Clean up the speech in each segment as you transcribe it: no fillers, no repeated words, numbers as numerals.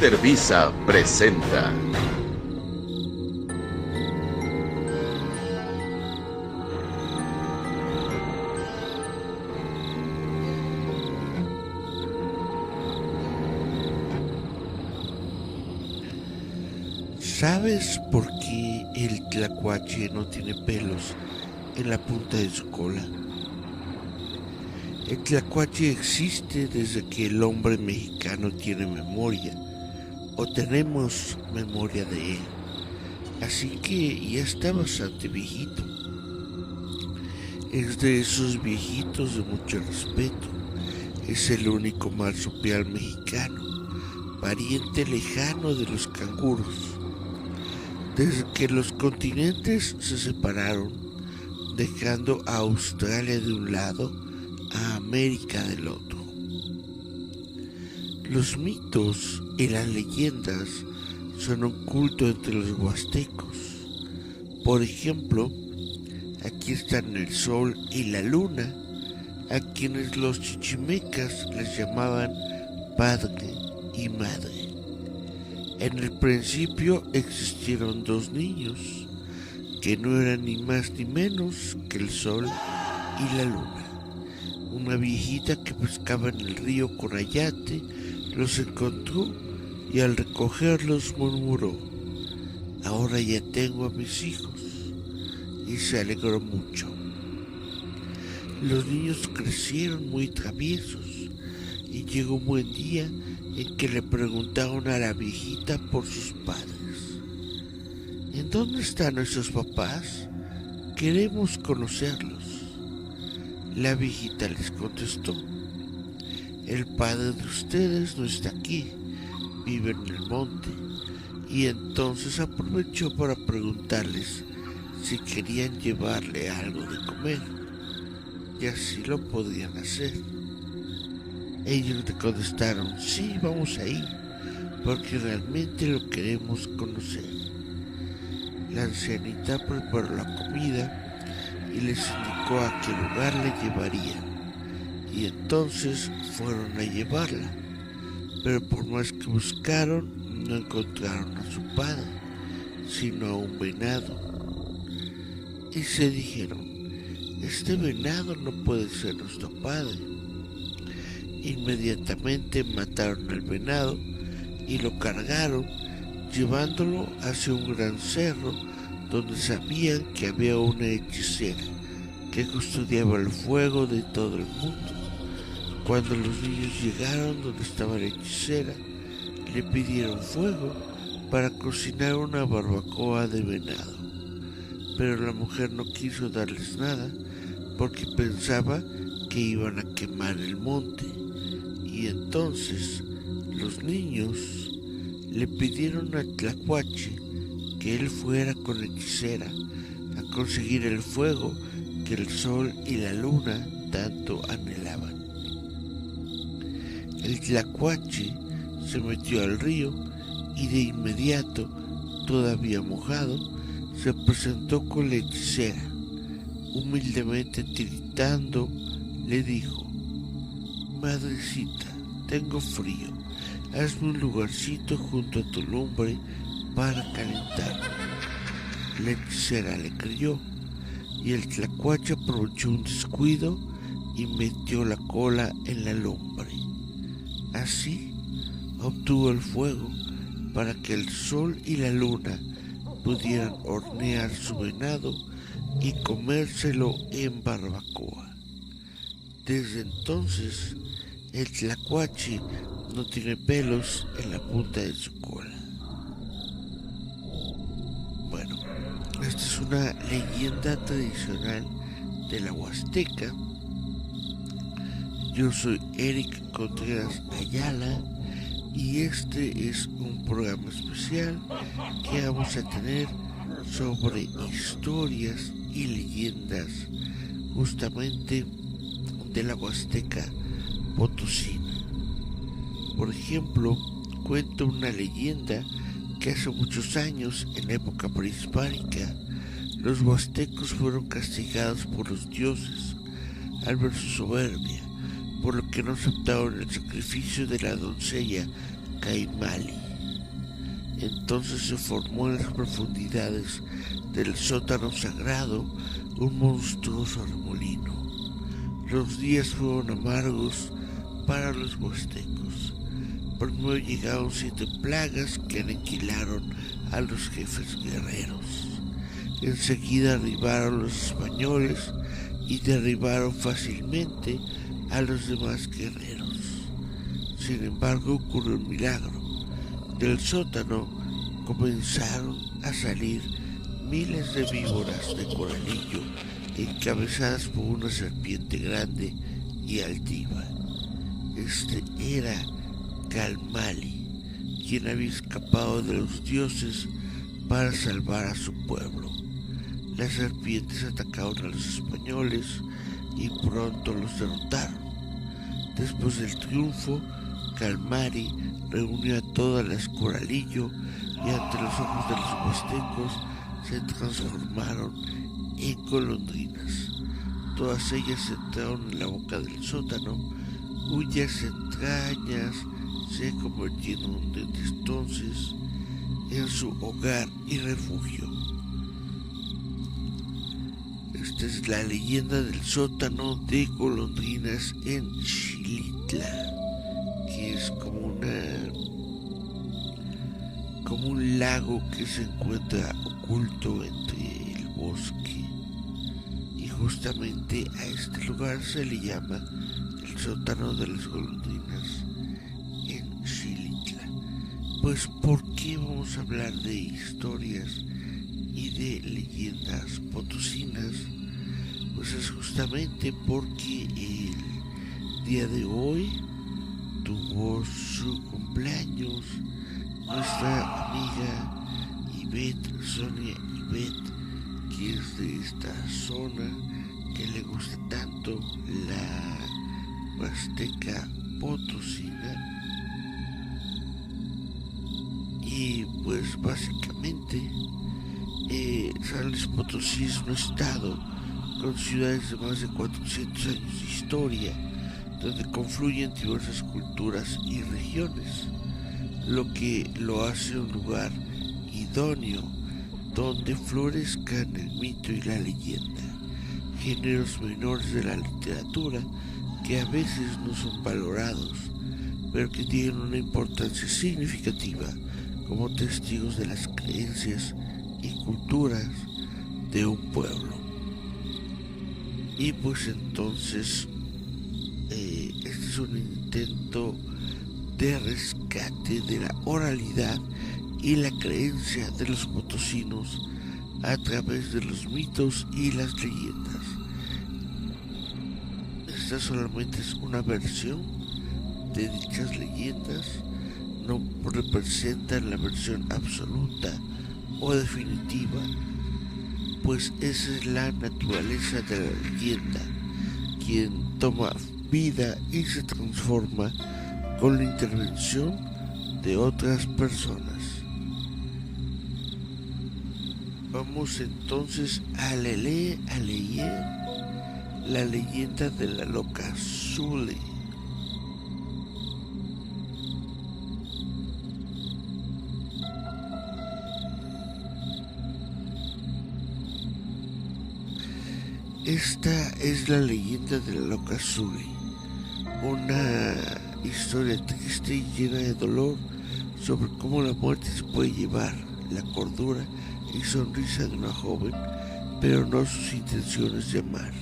Televisa presenta. ¿Sabes por qué el tlacuache no tiene pelos en la punta de su cola? El tlacuache existe desde que el hombre mexicano tiene memoria, o tenemos memoria de él. Así que ya está bastante viejito. Es de esos viejitos de mucho respeto. Es el único marsupial mexicano, pariente lejano de los canguros. Desde que los continentes se separaron, dejando a Australia de un lado, a América del otro. Los mitos y las leyendas son un culto entre los huastecos. Por ejemplo, aquí están el sol y la luna, a quienes los chichimecas les llamaban padre y madre. En el principio existieron dos niños, que no eran ni más ni menos que el sol y la luna. Una viejita que pescaba en el río con ayate los encontró y al recogerlos murmuró: "Ahora ya tengo a mis hijos", y se alegró mucho. Los niños crecieron muy traviesos y llegó un buen día en que le preguntaron a la viejita por sus padres. ¿En dónde están nuestros papás? Queremos conocerlos. La viejita les contestó: el padre de ustedes no está aquí, vive en el monte. Y entonces aprovechó para preguntarles si querían llevarle algo de comer, y así lo podían hacer. Ellos le contestaron: sí, vamos a ir, porque realmente lo queremos conocer. La ancianita preparó la comida y les indicó a qué lugar le llevaría, y entonces fueron a llevarla. Pero por más que buscaron, no encontraron a su padre, sino a un venado. Y se dijeron: este venado no puede ser nuestro padre. Inmediatamente mataron al venado y lo cargaron, llevándolo hacia un gran cerro donde sabían que había una hechicera que custodiaba el fuego de todo el mundo. Cuando los niños llegaron donde estaba la hechicera, le pidieron fuego para cocinar una barbacoa de venado. Pero la mujer no quiso darles nada porque pensaba que iban a quemar el monte. Y entonces los niños le pidieron a Tlacuache que él fuera con la hechicera a conseguir el fuego que el sol y la luna tanto anhelaban. El Tlacuache se metió al río y de inmediato, todavía mojado, se presentó con la hechicera. Humildemente tiritando, le dijo: madrecita, tengo frío, hazme un lugarcito junto a tu lumbre para calentarme. La hechicera le creyó y el tlacuache aprovechó un descuido y metió la cola en la lumbre. Así obtuvo el fuego para que el sol y la luna pudieran hornear su venado y comérselo en barbacoa. Desde entonces, el tlacuache no tiene pelos en la punta de su cola. Bueno, esta es una leyenda tradicional de la Huasteca. Yo soy Eric Contreras Ayala y este es un programa especial que vamos a tener sobre historias y leyendas justamente de la Huasteca potosina. Por ejemplo, cuento una leyenda que hace muchos años, en época prehispánica, los huastecos fueron castigados por los dioses al ver su soberbia, por lo que no aceptaron el sacrificio de la doncella Caimali. Entonces se formó en las profundidades del sótano sagrado un monstruoso remolino. Los días fueron amargos para los huastecos. Primero llegaron 7 plagas que aniquilaron a los jefes guerreros. Enseguida arribaron los españoles y derribaron fácilmente a los demás guerreros. Sin embargo, ocurrió un milagro. Del sótano comenzaron a salir miles de víboras de coralillo encabezadas por una serpiente grande y altiva. Este era Calmali, quien había escapado de los dioses para salvar a su pueblo. Las serpientes atacaron a los españoles y pronto los derrotaron. Después del triunfo, Calmari reunió a todas las coralillo y ante los ojos de los huastecos se transformaron en golondrinas. Todas ellas entraron en la boca del sótano, cuyas entrañas se convirtieron desde entonces en su hogar y refugio. Esta es la leyenda del sótano de golondrinas en Xilitla, que es como un lago que se encuentra oculto entre el bosque, y justamente a este lugar se le llama el sótano de las golondrinas en Xilitla. Pues ¿por qué vamos a hablar de historias y de leyendas potosinas? Pues es justamente porque el día de hoy tuvo su cumpleaños nuestra amiga Sonia Ivette, que es de esta zona que le gusta tanto la Huasteca Potosina. Y pues básicamente San Luis Potosí es un estado con ciudades de más de 400 años de historia, donde confluyen diversas culturas y regiones, lo que lo hace un lugar idóneo donde florezcan el mito y la leyenda, géneros menores de la literatura que a veces no son valorados, pero que tienen una importancia significativa como testigos de las creencias y culturas de un pueblo. Y pues entonces este es un intento de rescate de la oralidad y la creencia de los potosinos a través de los mitos y las leyendas. Esta solamente es una versión de dichas leyendas, no representan la versión absoluta o definitiva, pues esa es la naturaleza de la leyenda, quien toma vida y se transforma con la intervención de otras personas. Vamos entonces a leer la leyenda de la loca Zule. Esta es la leyenda de la loca Zule, una historia triste y llena de dolor sobre cómo la muerte se puede llevar la cordura y sonrisa de una joven, pero no sus intenciones de amar.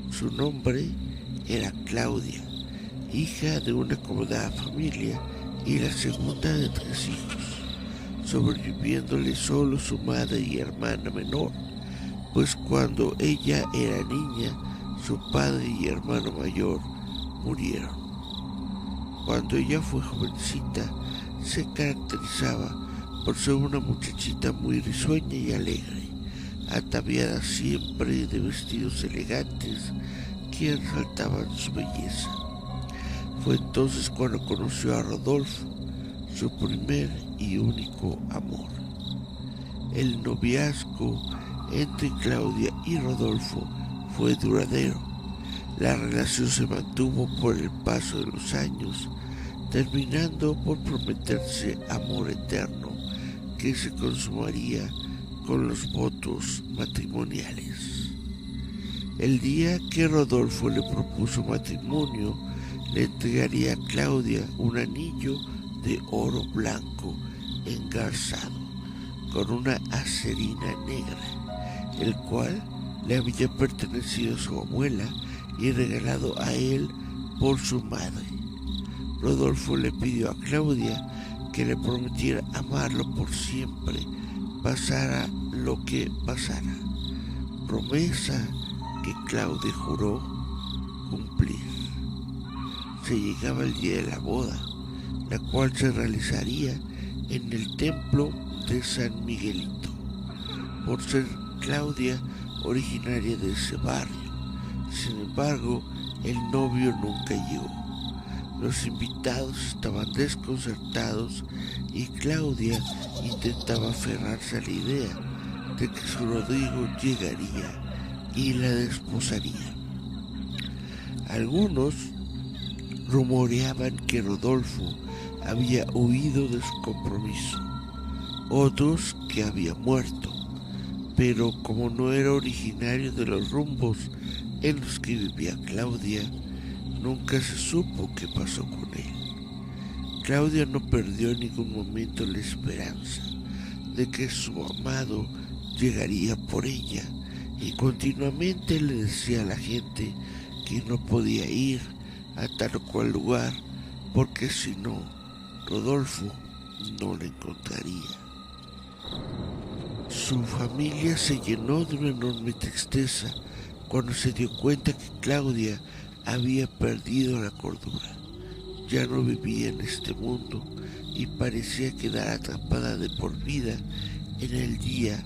Su nombre era Claudia, hija de una acomodada familia y la segunda de 3 hijos, sobreviviéndole solo su madre y hermana menor, pues cuando ella era niña, su padre y hermano mayor murieron. Cuando ella fue jovencita, se caracterizaba por ser una muchachita muy risueña y alegre, ataviada siempre de vestidos elegantes que resaltaban su belleza. Fue entonces cuando conoció a Rodolfo, su primer y único amor. El noviazgo entre Claudia y Rodolfo fue duradero. La relación se mantuvo por el paso de los años, terminando por prometerse amor eterno que se consumaría con los votos matrimoniales. El día que Rodolfo le propuso matrimonio, le entregaría a Claudia un anillo de oro blanco engarzado con una acerina negra, el cual le había pertenecido a su abuela y regalado a él por su madre. Rodolfo le pidió a Claudia que le prometiera amarlo por siempre, pasara lo que pasara, promesa que Claudia juró cumplir. Se llegaba el día de la boda, la cual se realizaría en el templo de San Miguelito. Por ser Claudia originaria de ese barrio, sin embargo, el novio nunca llegó. Los invitados estaban desconcertados y Claudia intentaba aferrarse a la idea de que su Rodrigo llegaría y la desposaría. Algunos rumoreaban que Rodolfo había huido de su compromiso, otros que había muerto, pero como no era originario de los rumbos en los que vivía Claudia, nunca se supo qué pasó con él. Claudia no perdió en ningún momento la esperanza de que su amado llegaría por ella y continuamente le decía a la gente que no podía ir a tal o cual lugar porque si no, Rodolfo no la encontraría. Su familia se llenó de una enorme tristeza cuando se dio cuenta que Claudia había perdido la cordura. Ya no vivía en este mundo y parecía quedar atrapada de por vida en el día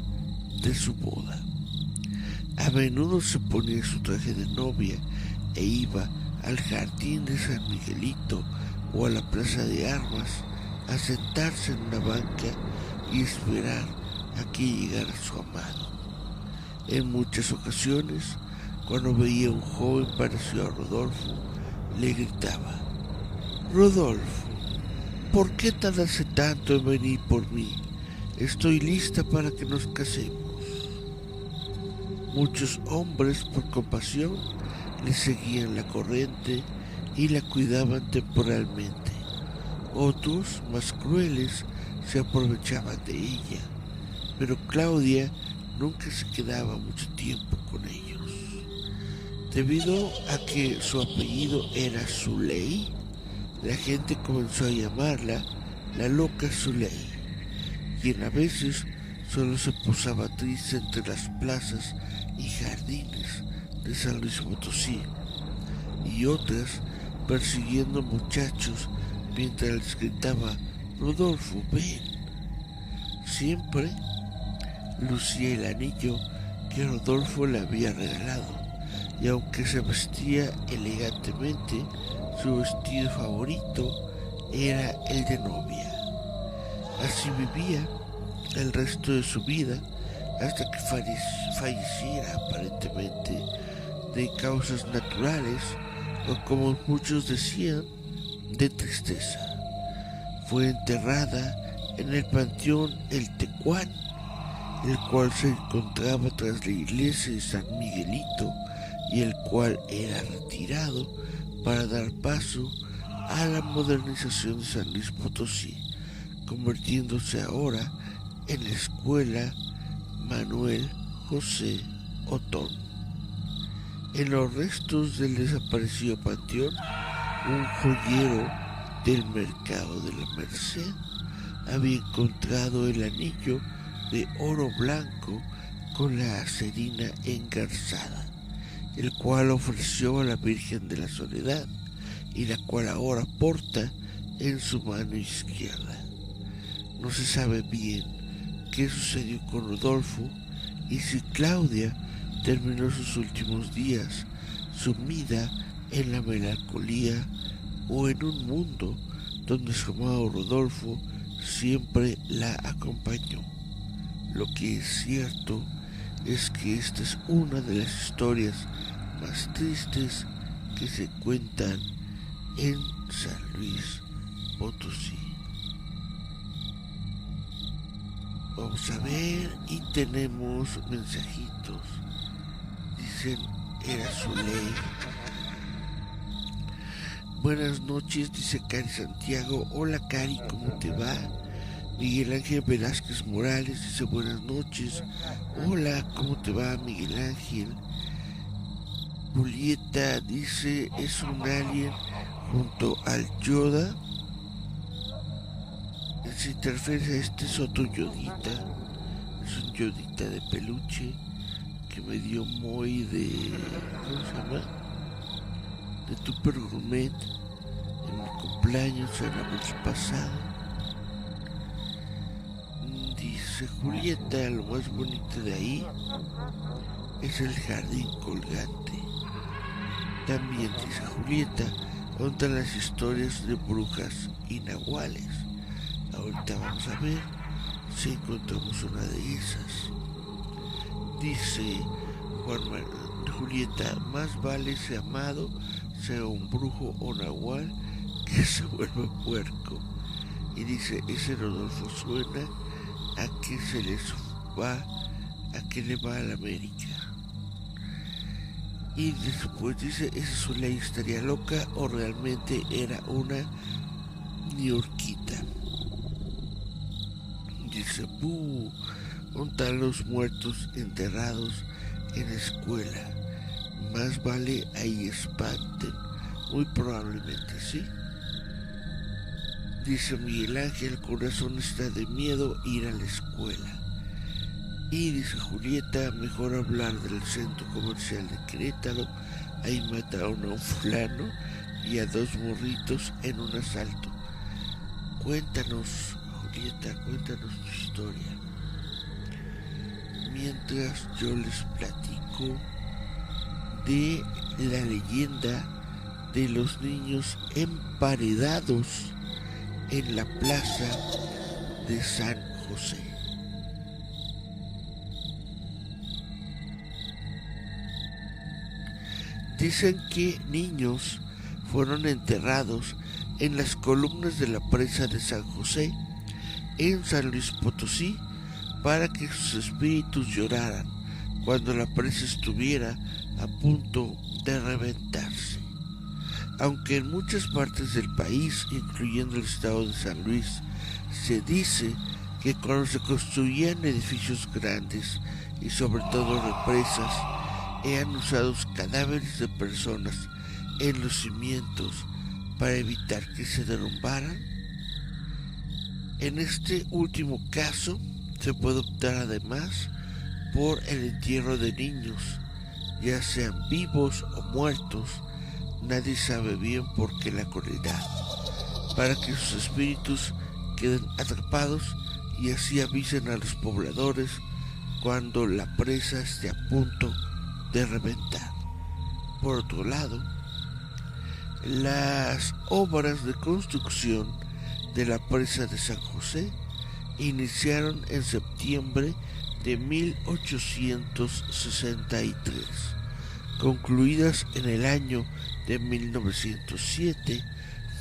de su boda. A menudo se ponía su traje de novia e iba al jardín de San Miguelito o a la plaza de armas a sentarse en una banca y esperar a que llegara su amado. En muchas ocasiones, cuando veía a un joven parecido a Rodolfo, le gritaba: «Rodolfo, ¿por qué tardaste tanto en venir por mí? Estoy lista para que nos casemos». Muchos hombres, por compasión, le seguían la corriente y la cuidaban temporalmente. Otros, más crueles, se aprovechaban de ella, pero Claudia nunca se quedaba mucho tiempo con ellos. Debido a que su apellido era Suley, la gente comenzó a llamarla la loca Suley, quien a veces solo se posaba triste entre las plazas y jardines de San Luis Potosí, y otras persiguiendo muchachos mientras les gritaba: «Rodolfo, ven». Siempre lucía el anillo que Rodolfo le había regalado, y aunque se vestía elegantemente, su vestido favorito era el de novia. Así vivía el resto de su vida hasta que falleciera aparentemente de causas naturales o, como muchos decían, de tristeza. Fue enterrada en el panteón El Tecuán, el cual se encontraba tras la iglesia de San Miguelito y el cual era retirado para dar paso a la modernización de San Luis Potosí, convirtiéndose ahora en la Escuela Manuel José Otón. En los restos del desaparecido panteón, un joyero del mercado de la Merced había encontrado el anillo de oro blanco con la acerina engarzada, el cual ofreció a la Virgen de la Soledad y la cual ahora porta en su mano izquierda. No se sabe bien qué sucedió con Rodolfo y si Claudia terminó sus últimos días sumida en la melancolía o en un mundo donde su amado Rodolfo siempre la acompañó. Lo que es cierto es que esta es una de las historias más tristes que se cuentan en San Luis Potosí. Vamos a ver y tenemos mensajitos. Dicen, era su ley. Buenas noches, dice Cari Santiago. Hola Cari, ¿cómo te va? Miguel Ángel Velázquez Morales dice buenas noches. Hola, ¿cómo te va Miguel Ángel? Julieta dice es un alien junto al Yoda. Se interfiere a este es otro Yodita. Es un Yodita de peluche que me dio muy de... ¿cómo se llama? De Tupper Gourmet en mi cumpleaños en la noche pasada. Dice Julieta, lo más bonito de ahí es el jardín colgante. También dice Julieta, cuentan las historias de brujas y nahuales. Ahorita vamos a ver si encontramos una de esas. Dice Julieta, más vale ser amado, sea un brujo o nahual, que se vuelva puerco. Y dice, ese Rodolfo suena a que se les va, a que le va a la América. Y después dice, ¿esa Zuley estaría loca o realmente era una niurquita? Dice, ¡buh! ¿Dónde los muertos enterrados en la escuela? Más vale ahí espanten. Muy probablemente sí. Dice Miguel Ángel, el corazón está de miedo ir a la escuela. Y dice Julieta, mejor hablar del centro comercial de Querétaro. Ahí mataron a un fulano y a 2 morritos en un asalto. Cuéntanos, Julieta, cuéntanos tu historia. Mientras yo les platico de la leyenda de los niños emparedados en la plaza de San José. Dicen que niños fueron enterrados en las columnas de la presa de San José en San Luis Potosí para que sus espíritus lloraran cuando la presa estuviera a punto de reventarse. Aunque en muchas partes del país, incluyendo el estado de San Luis, se dice que cuando se construían edificios grandes y sobre todo represas, eran usados cadáveres de personas en los cimientos para evitar que se derrumbaran. En este último caso, se puede optar además por el entierro de niños, ya sean vivos o muertos, nadie sabe bien por qué la crueldad, para que sus espíritus queden atrapados y así avisen a los pobladores cuando la presa esté a punto de reventar. Por otro lado, las obras de construcción de la presa de San José iniciaron en septiembre de 1863, concluidas en el año de 1907,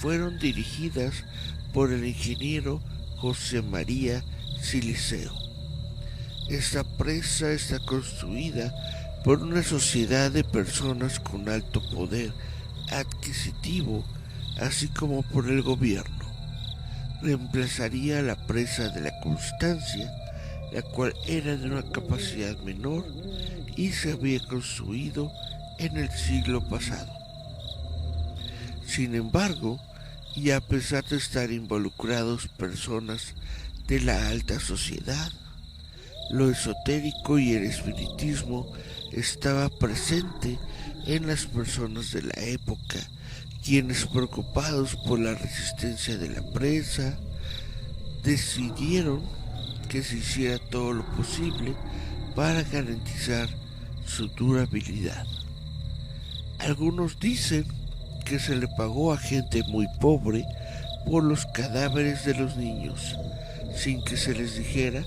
fueron dirigidas por el ingeniero José María Siliceo. Esta presa está construida por una sociedad de personas con alto poder adquisitivo, así como por el gobierno. Reemplazaría la presa de la Constancia, la cual era de una capacidad menor y se había construido en el siglo pasado. Sin embargo, y a pesar de estar involucrados personas de la alta sociedad, lo esotérico y el espiritismo estaba presente en las personas de la época, quienes, preocupados por la resistencia de la presa, decidieron que se hiciera todo lo posible para garantizar su durabilidad. Algunos dicen que se le pagó a gente muy pobre por los cadáveres de los niños, sin que se les dijera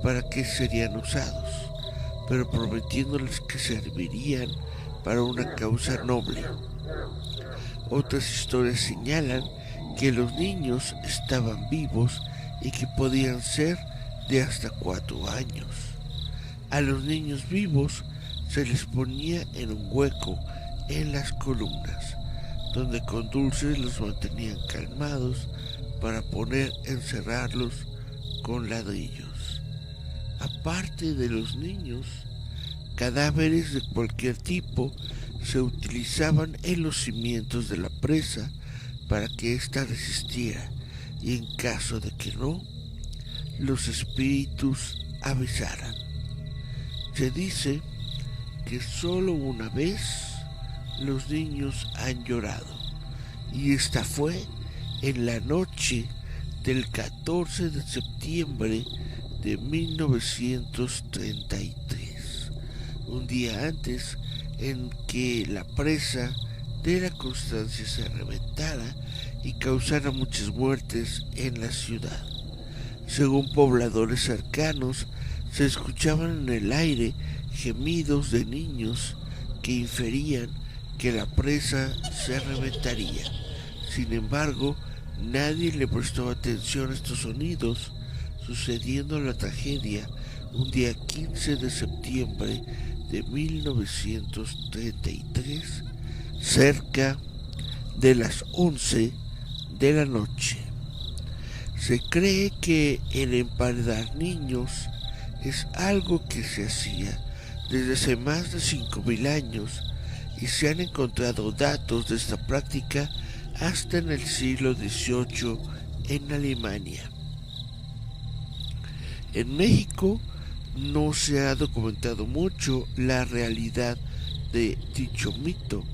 para qué serían usados, pero prometiéndoles que servirían para una causa noble. Otras historias señalan que los niños estaban vivos y que podían ser de hasta 4 años. A los niños vivos se les ponía en un hueco en las columnas, donde con dulces los mantenían calmados para poder encerrarlos con ladrillos. Aparte de los niños, cadáveres de cualquier tipo se utilizaban en los cimientos de la presa para que ésta resistiera, y en caso de que no, los espíritus avisaran. Se dice que solo una vez los niños han llorado, y esta fue en la noche del 14 de septiembre de 1933, un día antes en que la presa de la Constancia se reventara y causara muchas muertes en la ciudad. Según pobladores cercanos, se escuchaban en el aire gemidos de niños que inferían que la presa se reventaría. Sin embargo, nadie le prestó atención a estos sonidos, sucediendo la tragedia un día 15 de septiembre de 1933, cerca de las 11 de la noche. Se cree que el emparedar niños es algo que se hacía desde hace más de 5.000 años, y se han encontrado datos de esta práctica hasta en el siglo XVIII en Alemania. En México no se ha documentado mucho la realidad de dicho mito,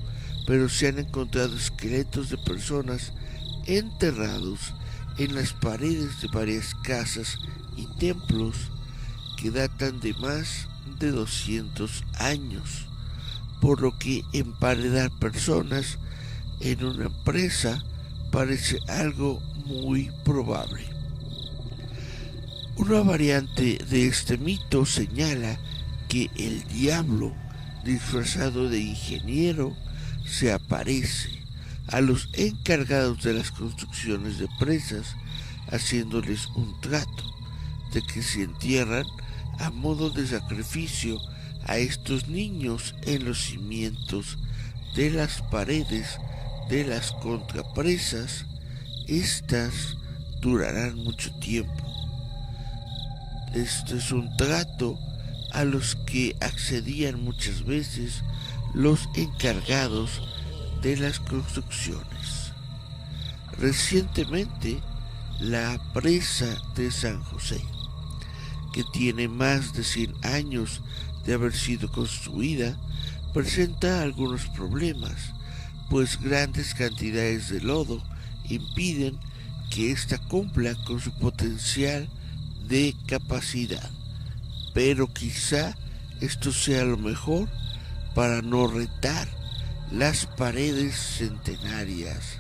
pero se han encontrado esqueletos de personas enterrados en las paredes de varias casas y templos que datan de más de 200 años, por lo que emparedar personas en una presa parece algo muy probable. Una variante de este mito señala que el diablo, disfrazado de ingeniero, se aparece a los encargados de las construcciones de presas, haciéndoles un trato de que si entierran a modo de sacrificio a estos niños en los cimientos de las paredes de las contrapresas, estas durarán mucho tiempo. Este es un trato a los que accedían muchas veces los encargados de las construcciones. Recientemente, la presa de San José, que tiene más de 100 años de haber sido construida, presenta algunos problemas, pues grandes cantidades de lodo impiden que ésta cumpla con su potencial de capacidad. Pero quizá esto sea lo mejor para no retar las paredes centenarias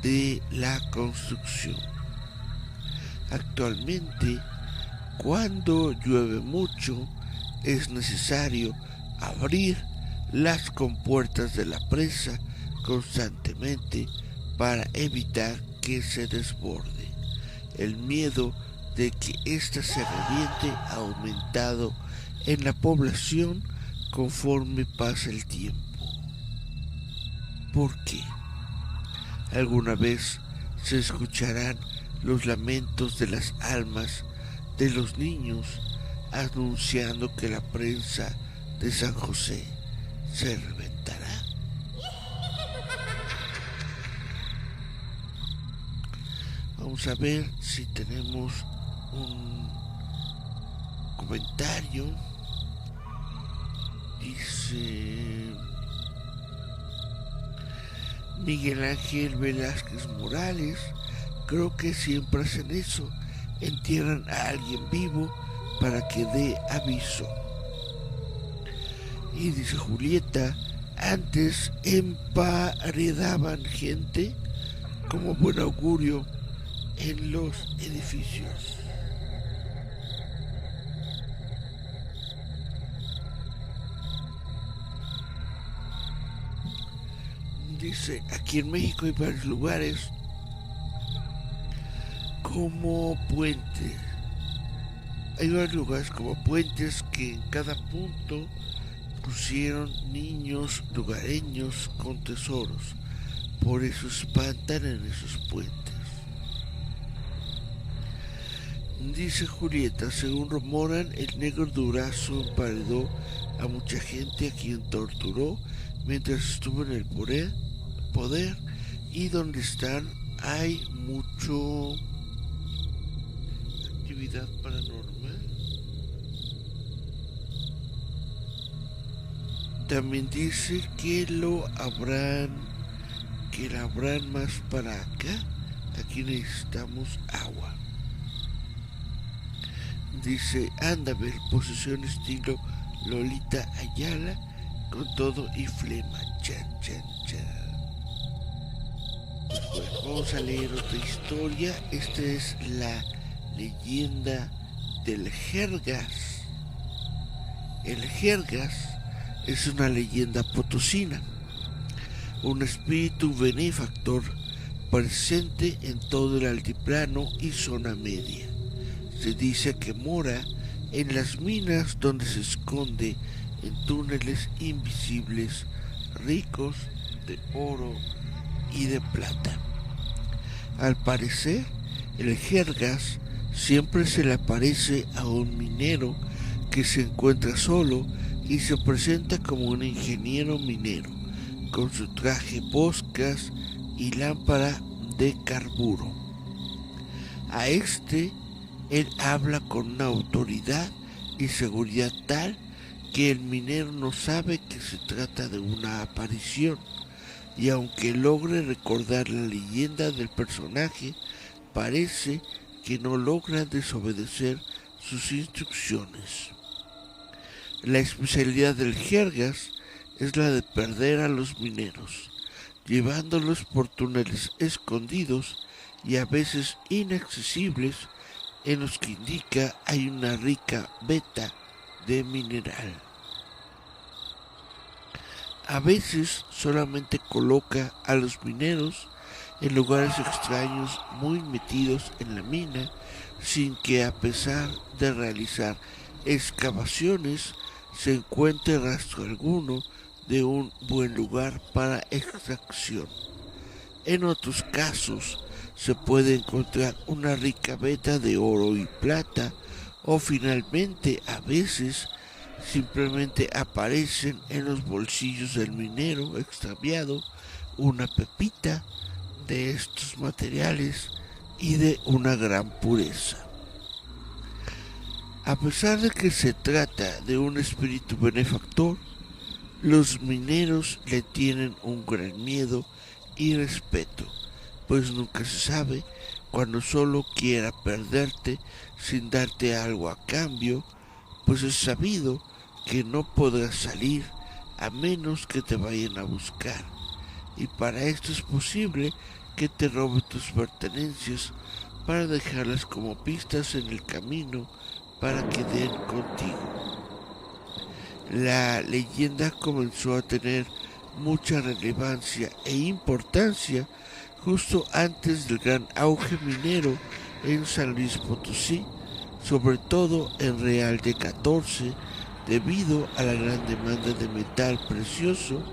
de la construcción. Actualmente, cuando llueve mucho, es necesario abrir las compuertas de la presa constantemente para evitar que se desborde. El miedo de que ésta se reviente ha aumentado en la población conforme pasa el tiempo. ¿Por qué? Alguna vez se escucharán los lamentos de las almas de los niños anunciando que la presa de San José se reventará. Vamos a ver si tenemos un comentario. Dice Miguel Ángel Velázquez Morales: creo que siempre hacen eso, entierran a alguien vivo para que dé aviso. Y dice Julieta: antes emparedaban gente como buen augurio en los edificios. Dice: aquí en México hay varios lugares como Puente Hay varios lugares como puentes que en cada punto pusieron niños lugareños con tesoros. Por eso espantan en esos puentes. Dice Julieta, según rumoran, el negro Durazo emparedó a mucha gente a quien torturó mientras estuvo en el poder y donde están hay mucho actividad paranormal. También dice que la habrán más para acá. Aquí necesitamos agua. Dice, anda, ver, posesión estilo Lolita Ayala, con todo y flema. Chan, chan, chan. Pues bueno, vamos a leer otra historia. Esta es la leyenda del Jergas. El Jergas es una leyenda potosina, un espíritu benefactor presente en todo el altiplano y zona media. Se dice que mora en las minas donde se esconde en túneles invisibles ricos de oro y de plata. Al parecer, el Jergas siempre se le aparece a un minero que se encuentra solo y se presenta como un ingeniero minero, con su traje boscas y lámpara de carburo. A él habla con una autoridad y seguridad tal que el minero no sabe que se trata de una aparición, y aunque logre recordar la leyenda del personaje, parece que no logra desobedecer sus instrucciones. La especialidad del Jergas es la de perder a los mineros, llevándolos por túneles escondidos y a veces inaccesibles en los que indica hay una rica veta de mineral. A veces solamente coloca a los mineros en lugares extraños muy metidos en la mina, sin que a pesar de realizar excavaciones se encuentre rastro alguno de un buen lugar para extracción. En otros casos se puede encontrar una rica veta de oro y plata, o finalmente a veces simplemente aparecen en los bolsillos del minero extraviado una pepita de estos materiales y de una gran pureza. A pesar de que se trata de un espíritu benefactor, los mineros le tienen un gran miedo y respeto, pues nunca se sabe cuando solo quiera perderte sin darte algo a cambio, pues es sabido que no podrás salir a menos que te vayan a buscar, y para esto es posible que te robe tus pertenencias para dejarlas como pistas en el camino para que den contigo. La leyenda comenzó a tener mucha relevancia e importancia justo antes del gran auge minero en San Luis Potosí, sobre todo en Real de 14, debido a la gran demanda de metal precioso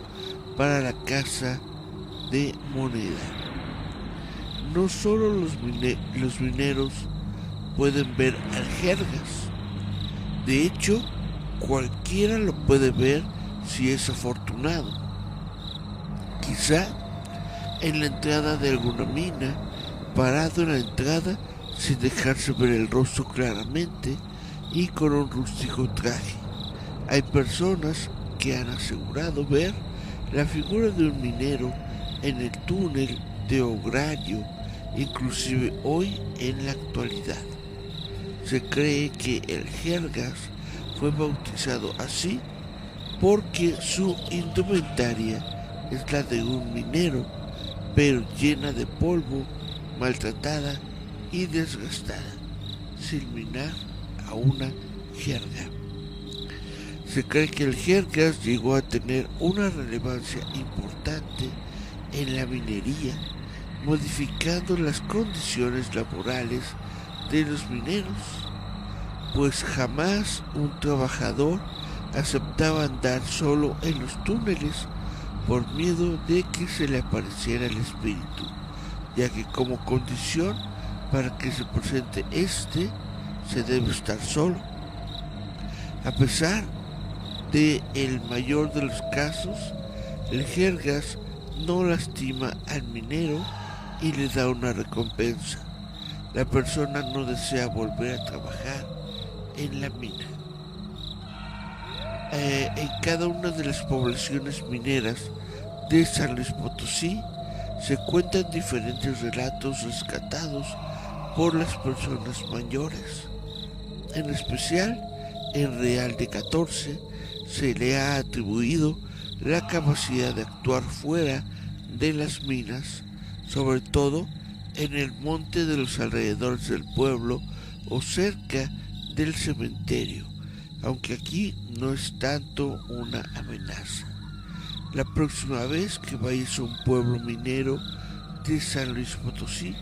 para la casa de moneda. No solo los mineros pueden ver al Jergas, de hecho, cualquiera lo puede ver si es afortunado. Quizá en la entrada de alguna mina, parado en la entrada sin dejarse ver el rostro claramente y con un rústico traje. Hay personas que han asegurado ver la figura de un minero en el túnel de Ogrario, inclusive hoy en la actualidad. Se cree que el Jergas fue bautizado así porque su indumentaria es la de un minero, pero llena de polvo, maltratada y desgastada, similar a una jerga. Se cree que el Jergas llegó a tener una relevancia importante en la minería, modificando las condiciones laborales de los mineros. pues jamás un trabajador aceptaba andar solo en los túneles por miedo de que se le apareciera el espíritu, ya que como condición para que se presente se debe estar solo. A pesar de el mayor de los casos, el jergas no lastima al minero y le da una recompensa. La persona no desea volver a trabajar en la mina. En cada una de las poblaciones mineras de San Luis Potosí se cuentan diferentes relatos rescatados por las personas mayores. En especial, en Real de 14 se le ha atribuido la capacidad de actuar fuera de las minas, sobre todo en el monte de los alrededores del pueblo o cerca del cementerio, aunque aquí no es tanto una amenaza. La próxima vez que vayas a un pueblo minero de San Luis Potosí,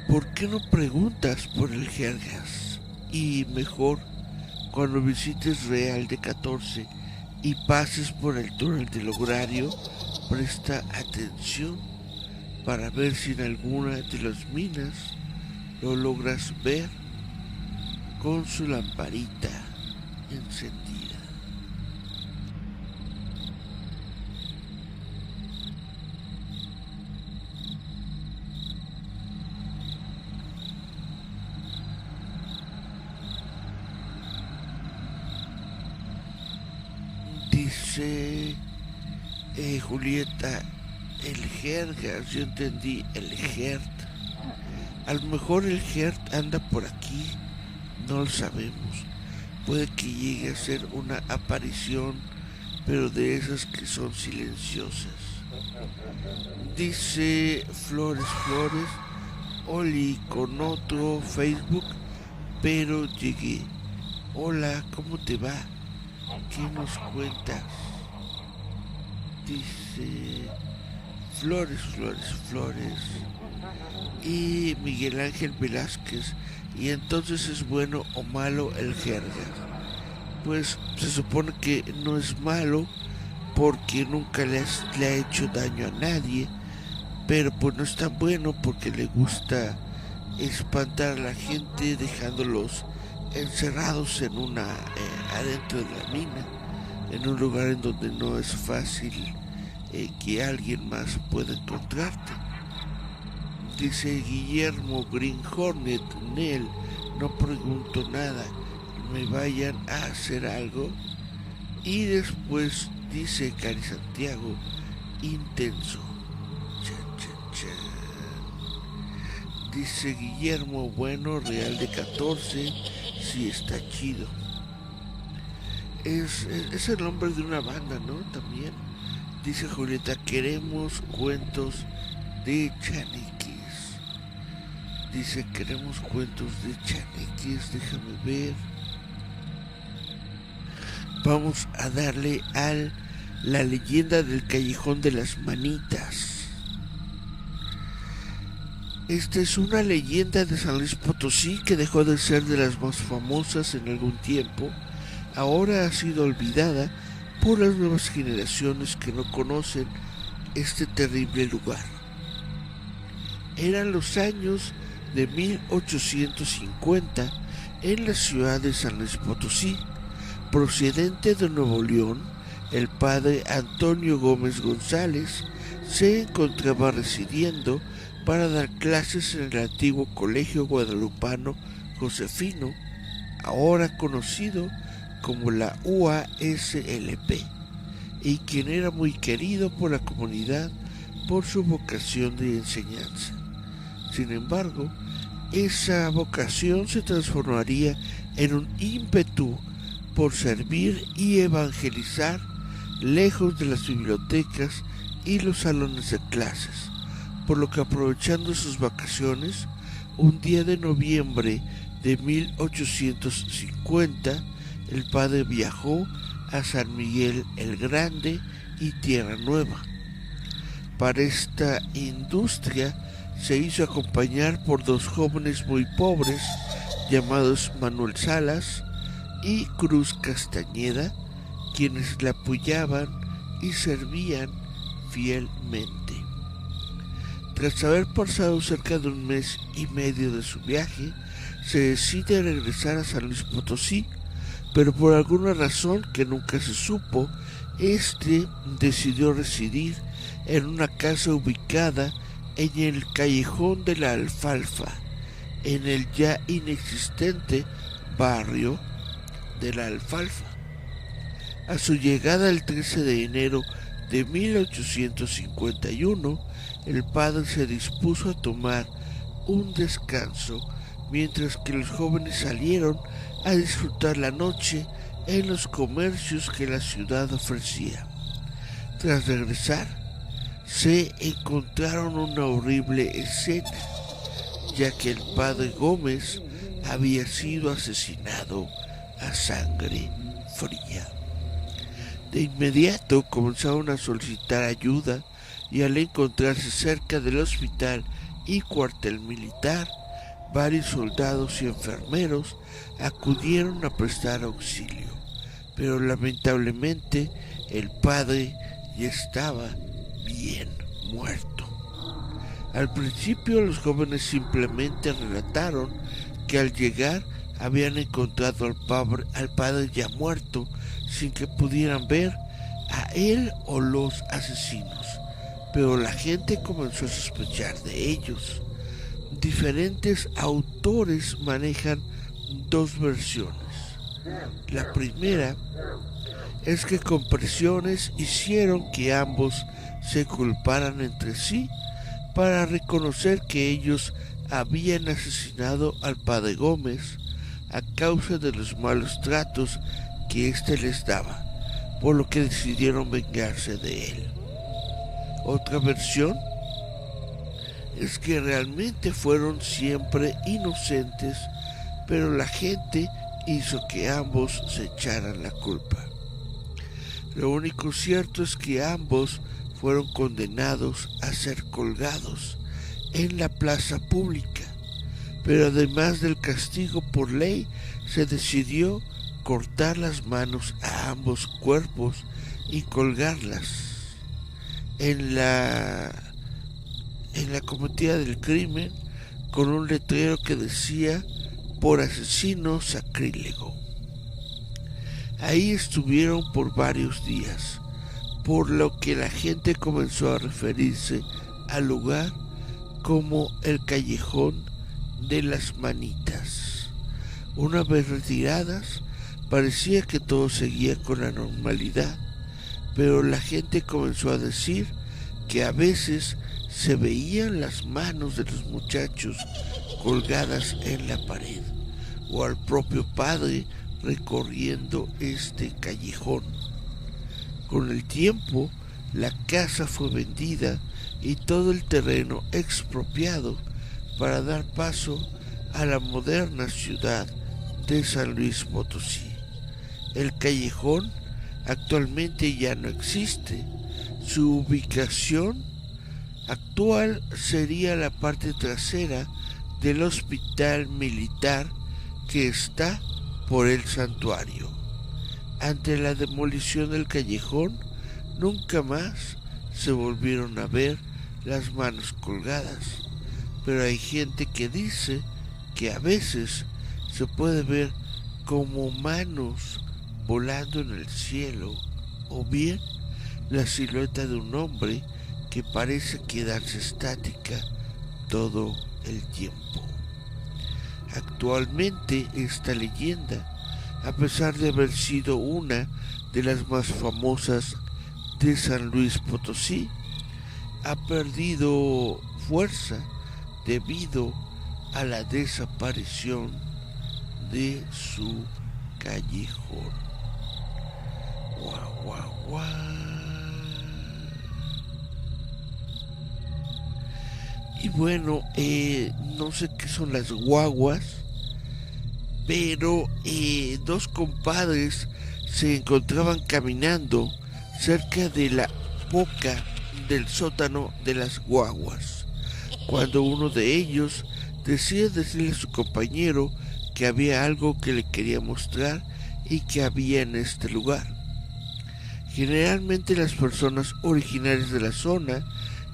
¿por qué no preguntas por el jergas? Y mejor, cuando visites Real de 14 y pases por el túnel del Logrario, presta atención para ver si en alguna de las minas lo logras ver con su lamparita encendida. Dice Julieta, el jergas, yo entendí el Gert. A lo mejor el Gert anda por aquí, no lo sabemos. Puede que llegue a ser una aparición, pero de esas que son silenciosas. Dice Flores, Oli con otro Facebook, pero llegué. Hola, ¿cómo te va? ¿Qué nos cuentas? Dice Flores. Y Miguel Ángel Velázquez. ¿Y entonces es bueno o malo el jergas? Pues se supone que no es malo porque nunca le ha hecho daño a nadie, pero pues no es tan bueno porque le gusta espantar a la gente dejándolos encerrados en adentro de la mina, en un lugar en donde no es fácil que alguien más pueda encontrarte. Dice Guillermo Green Hornet, Nel, no pregunto nada, me vayan a hacer algo. Y después dice Cari Santiago, intenso. Dice Guillermo, bueno, Real de 14, sí está chido. Es el nombre de una banda, ¿no? También. Dice Julieta, queremos cuentos de Chanequis. Dice, queremos cuentos de Chanequis, déjame ver. Vamos a darle a la leyenda del Callejón de las Manitas. Esta es una leyenda de San Luis Potosí que dejó de ser de las más famosas en algún tiempo. Ahora ha sido olvidada por las nuevas generaciones que no conocen este terrible lugar. Eran los años de 1850 en la ciudad de San Luis Potosí. Procedente de Nuevo León, el padre Antonio Gómez González se encontraba residiendo para dar clases en el antiguo Colegio Guadalupano Josefino, ahora conocido como la UASLP, y quien era muy querido por la comunidad por su vocación de enseñanza. Sin embargo, esa vocación se transformaría en un ímpetu por servir y evangelizar lejos de las bibliotecas y los salones de clases, por lo que aprovechando sus vacaciones, un día de noviembre de 1850, el padre viajó a San Miguel el Grande y Tierra Nueva. Para esta industria se hizo acompañar por dos jóvenes muy pobres llamados Manuel Salas y Cruz Castañeda, quienes la apoyaban y servían fielmente. Tras haber pasado cerca de un mes y medio de su viaje, se decide regresar a San Luis Potosí, pero por alguna razón que nunca se supo, decidió residir en una casa ubicada en el Callejón de la Alfalfa, en el ya inexistente barrio de la Alfalfa. A su llegada el 13 de enero de 1851, el padre se dispuso a tomar un descanso, mientras que los jóvenes salieron a disfrutar la noche en los comercios que la ciudad ofrecía. Tras regresar, se encontraron una horrible escena, ya que el padre Gómez había sido asesinado a sangre fría. De inmediato comenzaron a solicitar ayuda y al encontrarse cerca del hospital y cuartel militar, varios soldados y enfermeros acudieron a prestar auxilio, pero lamentablemente el padre ya estaba bien muerto. Al principio los jóvenes simplemente relataron que al llegar habían encontrado al padre ya muerto, sin que pudieran ver a él o los asesinos, pero la gente comenzó a sospechar de ellos. Diferentes autores manejan dos versiones. La primera es que con presiones hicieron que ambos se culparan entre sí para reconocer que ellos habían asesinado al padre Gómez a causa de los malos tratos que éste les daba, por lo que decidieron vengarse de él. Otra versión es que realmente fueron siempre inocentes, pero la gente hizo que ambos se echaran la culpa. Lo único cierto es que ambos fueron condenados a ser colgados en la plaza pública, pero además del castigo por ley, se decidió cortar las manos a ambos cuerpos y colgarlas en la cometida del crimen, con un letrero que decía: por asesino sacrílego. Ahí estuvieron por varios días, por lo que la gente comenzó a referirse al lugar como el Callejón de las Manitas. Una vez retiradas, parecía que todo seguía con la normalidad, pero la gente comenzó a decir que a veces se veían las manos de los muchachos colgadas en la pared, o al propio padre recorriendo este callejón. Con el tiempo, la casa fue vendida y todo el terreno expropiado para dar paso a la moderna ciudad de San Luis Potosí. El callejón actualmente ya no existe. Su ubicación actual sería la parte trasera del hospital militar que está por el santuario. Ante la demolición del callejón, nunca más se volvieron a ver las manos colgadas, pero hay gente que dice que a veces se puede ver como manos volando en el cielo, o bien la silueta de un hombre que parece quedarse estática todo el tiempo. Actualmente esta leyenda, a pesar de haber sido una de las más famosas de San Luis Potosí, ha perdido fuerza debido a la desaparición de su callejón. Guau, guau, guau. Y bueno, no sé qué son las guaguas, pero dos compadres se encontraban caminando cerca de la boca del sótano de las guaguas, cuando uno de ellos decide decirle a su compañero que había algo que le quería mostrar y que había en este lugar. Generalmente las personas originarias de la zona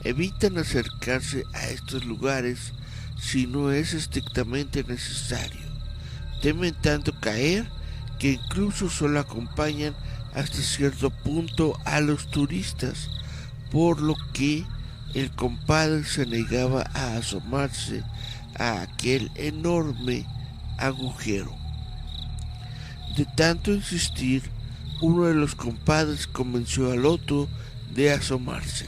evitan acercarse a estos lugares si no es estrictamente necesario. Temen tanto caer que incluso solo acompañan hasta cierto punto a los turistas, por lo que el compadre se negaba a asomarse a aquel enorme agujero. De tanto insistir, uno de los compadres convenció al otro de asomarse,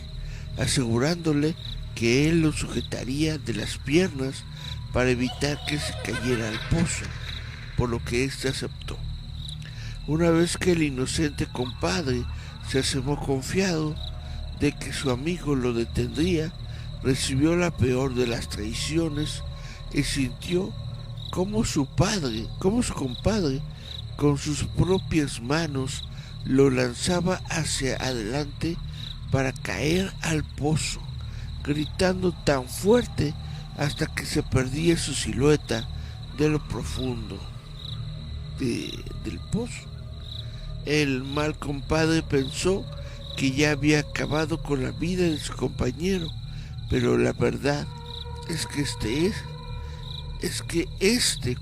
asegurándole que él lo sujetaría de las piernas para evitar que se cayera al pozo, por lo que éste aceptó. Una vez que el inocente compadre se asomó confiado de que su amigo lo detendría, recibió la peor de las traiciones y sintió como su compadre, con sus propias manos lo lanzaba hacia adelante para caer al pozo, gritando tan fuerte hasta que se perdía su silueta de lo profundo del pozo. El mal compadre pensó que ya había acabado con la vida de su compañero, pero la verdad es que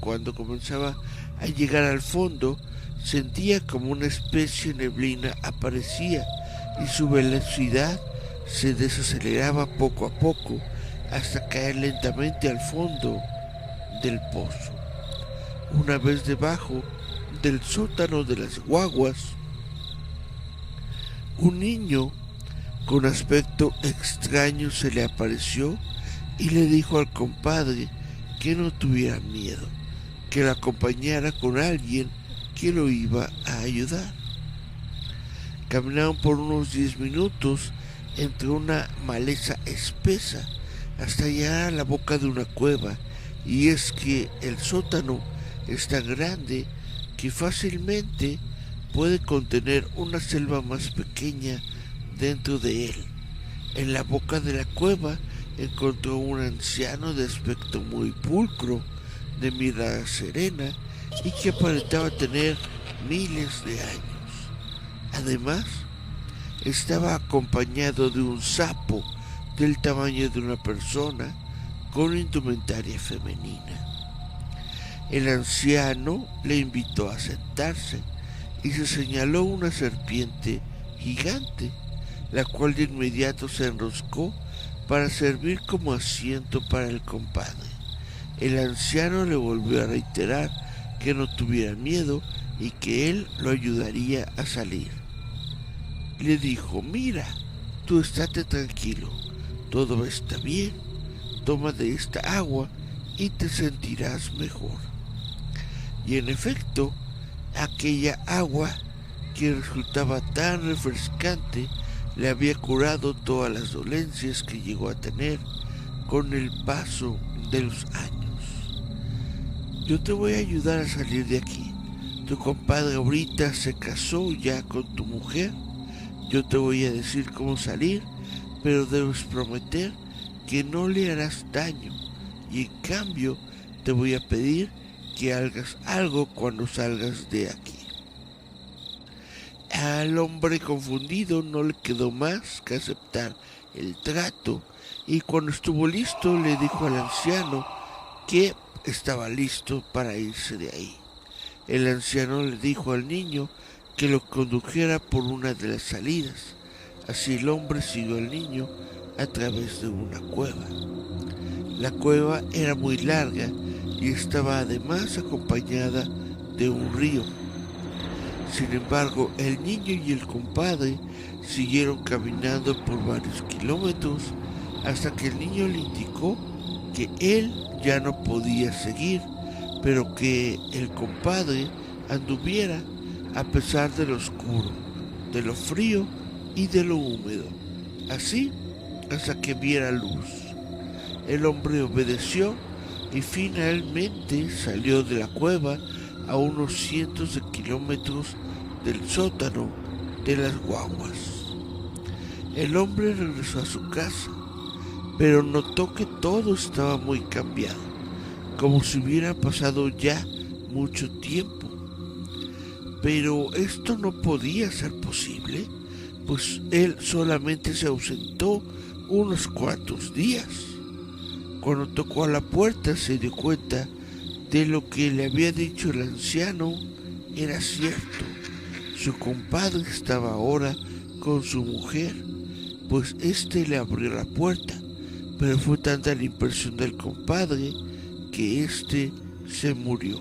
cuando comenzaba a llegar al fondo, sentía como una especie de neblina aparecía y su velocidad se desaceleraba poco a poco hasta caer lentamente al fondo del pozo. Una vez debajo del sótano de las guaguas, un niño con aspecto extraño se le apareció y le dijo al compadre que no tuviera miedo, que lo acompañara con alguien que lo iba a ayudar. Caminaron por unos 10 minutos entre una maleza espesa hasta llegar a la boca de una cueva, y es que el sótano es tan grande que fácilmente puede contener una selva más pequeña dentro de él. En la boca de la cueva encontró un anciano de aspecto muy pulcro, de mirada serena y que aparentaba tener miles de años. Además, estaba acompañado de un sapo del tamaño de una persona con indumentaria femenina. El anciano le invitó a sentarse y se señaló una serpiente gigante, la cual de inmediato se enroscó para servir como asiento para el compadre. El anciano le volvió a reiterar que no tuviera miedo y que él lo ayudaría a salir. Le dijo: mira, tú estate tranquilo, todo está bien, toma de esta agua y te sentirás mejor. Y en efecto, aquella agua, que resultaba tan refrescante, le había curado todas las dolencias que llegó a tener con el paso de los años. Yo te voy a ayudar a salir de aquí. Tu compadre ahorita se casó ya con tu mujer. Yo te voy a decir cómo salir, pero debes prometer que no le harás daño, y en cambio te voy a pedir que hagas algo cuando salgas de aquí. Al hombre confundido no le quedó más que aceptar el trato, y cuando estuvo listo le dijo al anciano que estaba listo para irse de ahí. El anciano le dijo al niño que lo condujera por una de las salidas. Así el hombre siguió al niño a través de una cueva. La cueva era muy larga y estaba además acompañada de un río. Sin embargo, el niño y el compadre siguieron caminando por varios kilómetros hasta que el niño le indicó que él ya no podía seguir, pero que el compadre anduviera a pesar de lo oscuro, de lo frío y de lo húmedo, así hasta que viera luz. El hombre obedeció y finalmente salió de la cueva a unos cientos de kilómetros del sótano de las guaguas. El hombre regresó a su casa, pero notó que todo estaba muy cambiado, como si hubiera pasado ya mucho tiempo. Pero esto no podía ser posible, pues él solamente se ausentó unos cuantos días. Cuando tocó a la puerta se dio cuenta de lo que le había dicho el anciano era cierto. Su compadre estaba ahora con su mujer, pues éste le abrió la puerta, pero fue tanta la impresión del compadre que éste se murió.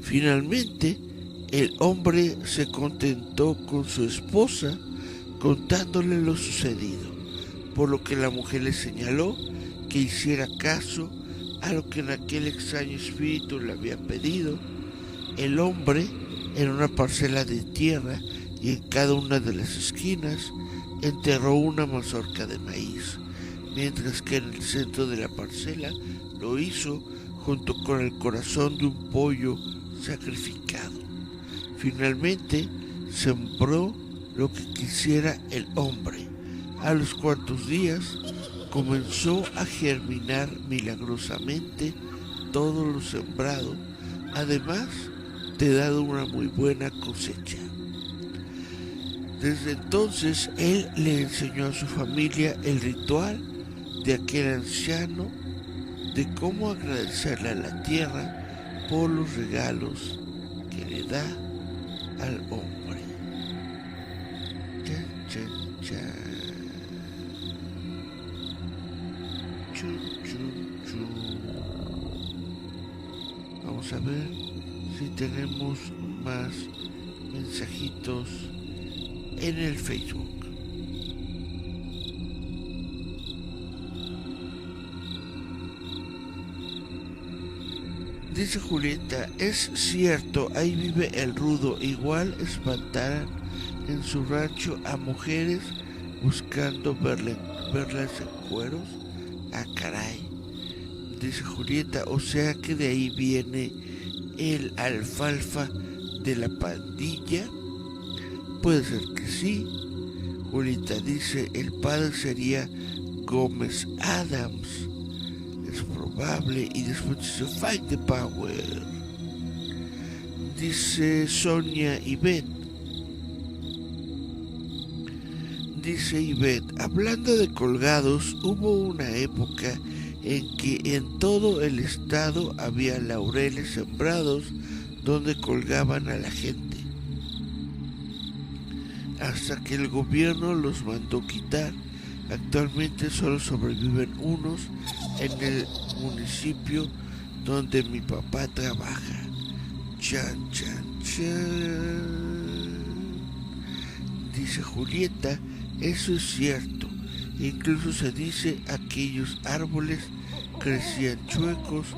Finalmente, el hombre se contentó con su esposa contándole lo sucedido, por lo que la mujer le señaló que hiciera caso a lo que en aquel extraño espíritu le había pedido. El hombre, en una parcela de tierra y en cada una de las esquinas, enterró una mazorca de maíz, mientras que en el centro de la parcela lo hizo junto con el corazón de un pollo sacrificado. Finalmente sembró lo que quisiera el hombre. A los cuantos días comenzó a germinar milagrosamente todo lo sembrado, además de dar una muy buena cosecha. Desde entonces él le enseñó a su familia el ritual de aquel anciano de cómo agradecerle a la tierra por los regalos que le da al hombre. Chan, chan, chan. Chun, chun, chun. Vamos a ver si tenemos más mensajitos en el Facebook. Dice Julieta, es cierto, ahí vive el rudo, igual espantaran en su rancho a mujeres buscando verlas en cueros. Ah, caray. Dice Julieta, o sea que de ahí viene el alfalfa de la pandilla. Puede ser que sí. Julieta dice, el padre sería Gómez Adams. Es probable. Y después dice, fight the power. Dice Sonia Ivette. Dice Ivette, hablando de colgados, hubo una época en que en todo el estado había laureles sembrados donde colgaban a la gente, hasta que el gobierno los mandó quitar. Actualmente solo sobreviven unos en el municipio donde mi papá trabaja. Chan, chan, chan. Dice Julieta, eso es cierto. Incluso se dice aquellos árboles crecían chuecos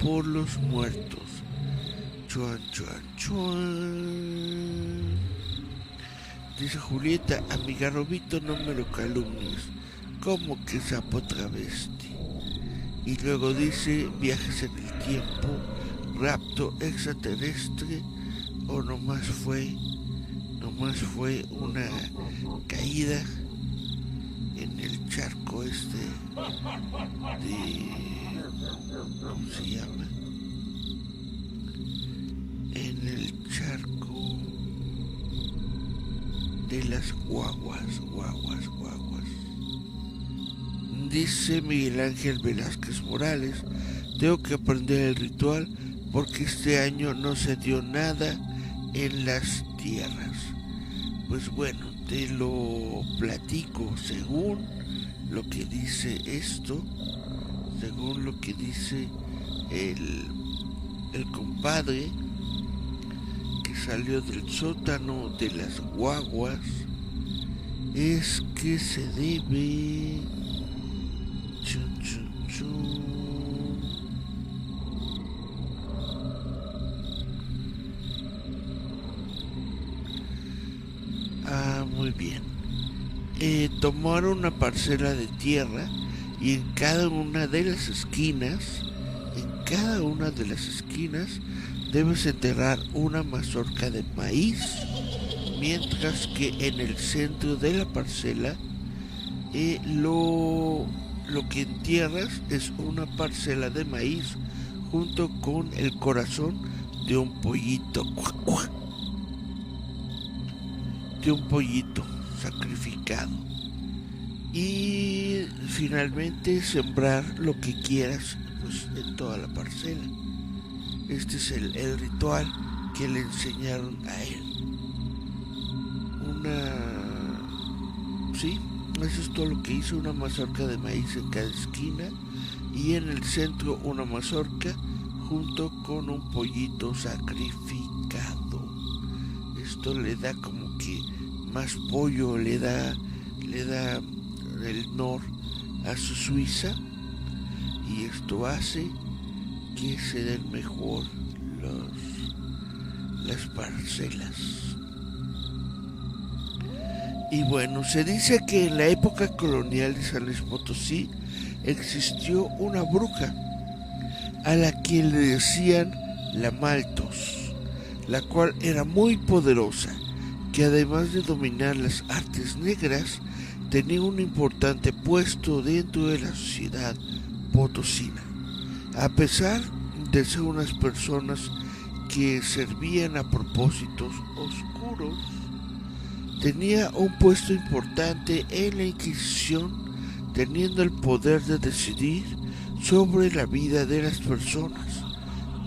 por los muertos. Chuan, chuan, chuan. Dice Julieta, amiga Robito, no me lo calumnies. ¿Cómo que sapo travesti? Y luego dice, viajes en el tiempo, rapto extraterrestre, o nomás fue una caída en el charco este de, ¿cómo se llama? En el charco de las guaguas. Dice Miguel Ángel Velázquez Morales, tengo que aprender el ritual porque este año no se dio nada en las tierras. Pues bueno, te lo platico según lo que dice esto, según lo que dice el compadre que salió del sótano de las guaguas, es que se debe chun, chun, chun. Muy bien. Tomaron una parcela de tierra y en cada una de las esquinas, debes enterrar una mazorca de maíz, mientras que en el centro de la parcela lo que entierras es una parcela de maíz junto con el corazón de un pollito, sacrificado. Y finalmente sembrar lo que quieras, pues, en toda la parcela. Este es el ritual que le enseñaron a él. Sí, eso es todo lo que hizo: una mazorca de maíz en cada esquina y en el centro una mazorca junto con un pollito sacrificado. Esto le da como que más pollo, le da el honor a su Suiza, y esto hace que se den mejor las parcelas. Y bueno, se dice que en la época colonial de San Luis Potosí existió una bruja a la que le decían la Maltos, la cual era muy poderosa, que además de dominar las artes negras, tenía un importante puesto dentro de la sociedad potosina. A pesar de ser unas personas que servían a propósitos oscuros, tenía un puesto importante en la Inquisición, teniendo el poder de decidir sobre la vida de las personas,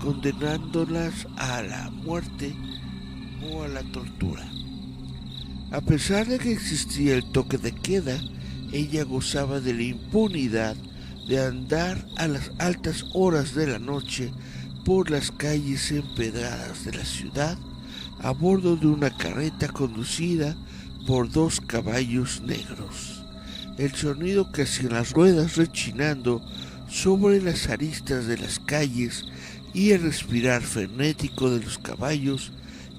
condenándolas a la muerte o a la tortura. A pesar de que existía el toque de queda, ella gozaba de la impunidad de andar a las altas horas de la noche por las calles empedradas de la ciudad a bordo de una carreta conducida por 2 caballos negros. El sonido que hacían las ruedas rechinando sobre las aristas de las calles y el respirar frenético de los caballos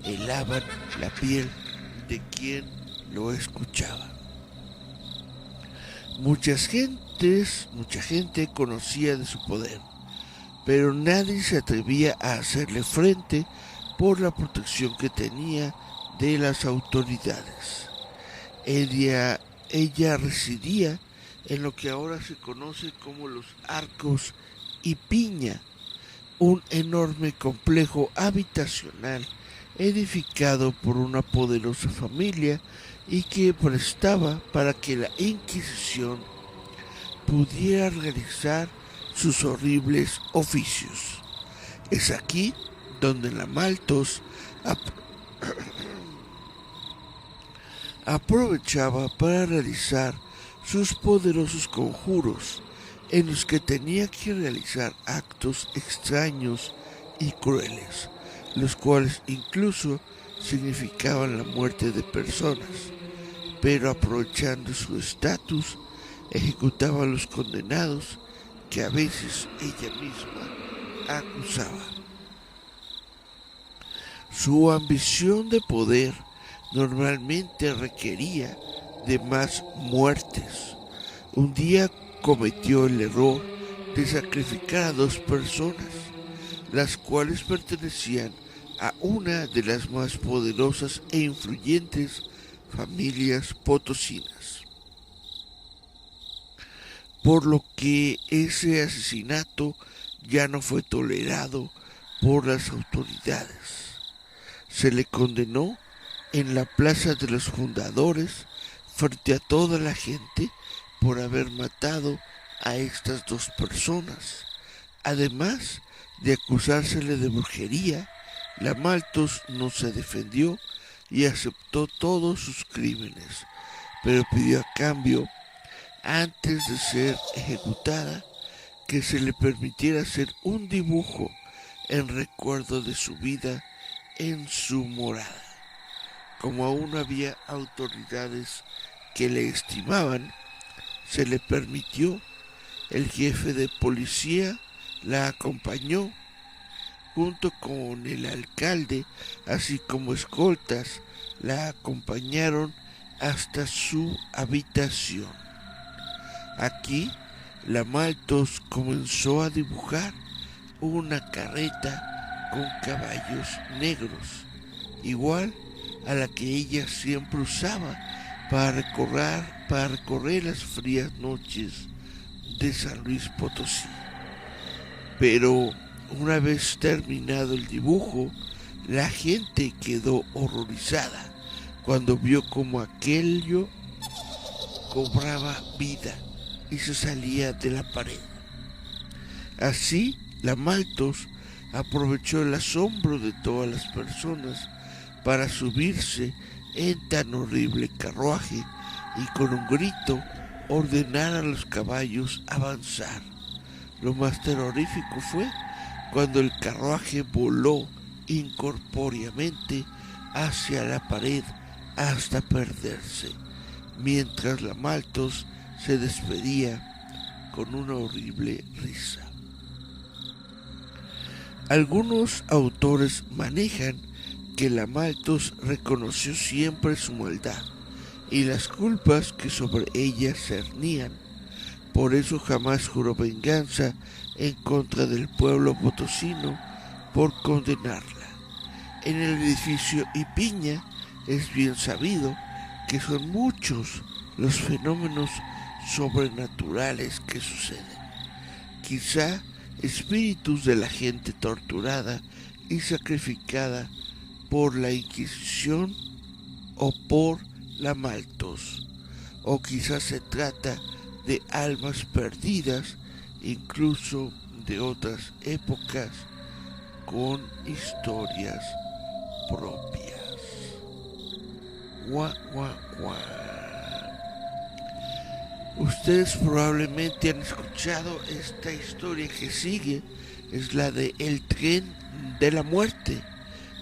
helaban la piel de quien lo escuchaba. Mucha gente conocía de su poder, pero nadie se atrevía a hacerle frente por la protección que tenía de las autoridades. Ella residía en lo que ahora se conoce como los Arcos y Piña, un enorme complejo habitacional edificado por una poderosa familia y que prestaba para que la Inquisición pudiera realizar sus horribles oficios. Es aquí donde la Maltos aprovechaba para realizar sus poderosos conjuros, en los que tenía que realizar actos extraños y crueles, los cuales incluso significaban la muerte de personas, pero aprovechando su estatus, ejecutaba a los condenados que a veces ella misma acusaba. Su ambición de poder normalmente requería de más muertes. Un día cometió el error de sacrificar a 2 personas, las cuales pertenecían a una de las más poderosas e influyentes familias potosinas, por lo que ese asesinato ya no fue tolerado por las autoridades. Se le condenó en la Plaza de los Fundadores frente a toda la gente por haber matado a estas 2 personas. Además de acusársele de brujería, la Maltos no se defendió y aceptó todos sus crímenes, pero pidió a cambio, antes de ser ejecutada, que se le permitiera hacer un dibujo en recuerdo de su vida en su morada. Como aún había autoridades que le estimaban, se le permitió. El jefe de policía la acompañó junto con el alcalde, así como escoltas, la acompañaron hasta su habitación. Aquí, la Maltos comenzó a dibujar una carreta con caballos negros, igual a la que ella siempre usaba para recorrer las frías noches de San Luis Potosí. Pero Una vez terminado el dibujo, la gente quedó horrorizada cuando vio cómo aquello cobraba vida y se salía de la pared. Así, la Malthus aprovechó el asombro de todas las personas para subirse en tan horrible carruaje y con un grito ordenar a los caballos avanzar. Lo más terrorífico fue cuando el carruaje voló incorpóreamente hacia la pared hasta perderse, mientras la Malthus se despedía con una horrible risa. Algunos autores manejan que la Malthus reconoció siempre su maldad y las culpas que sobre ella cernían. Por eso jamás juró venganza en contra del pueblo potosino por condenarla. En el edificio Ipiña es bien sabido que son muchos los fenómenos sobrenaturales que suceden. Quizá espíritus de la gente torturada y sacrificada por la Inquisición o por la Malthus, o quizás se trata de almas perdidas, incluso de otras épocas, con historias propias. Guau, guau, guau. Ustedes probablemente han escuchado esta historia que sigue, es la de El Tren de la Muerte.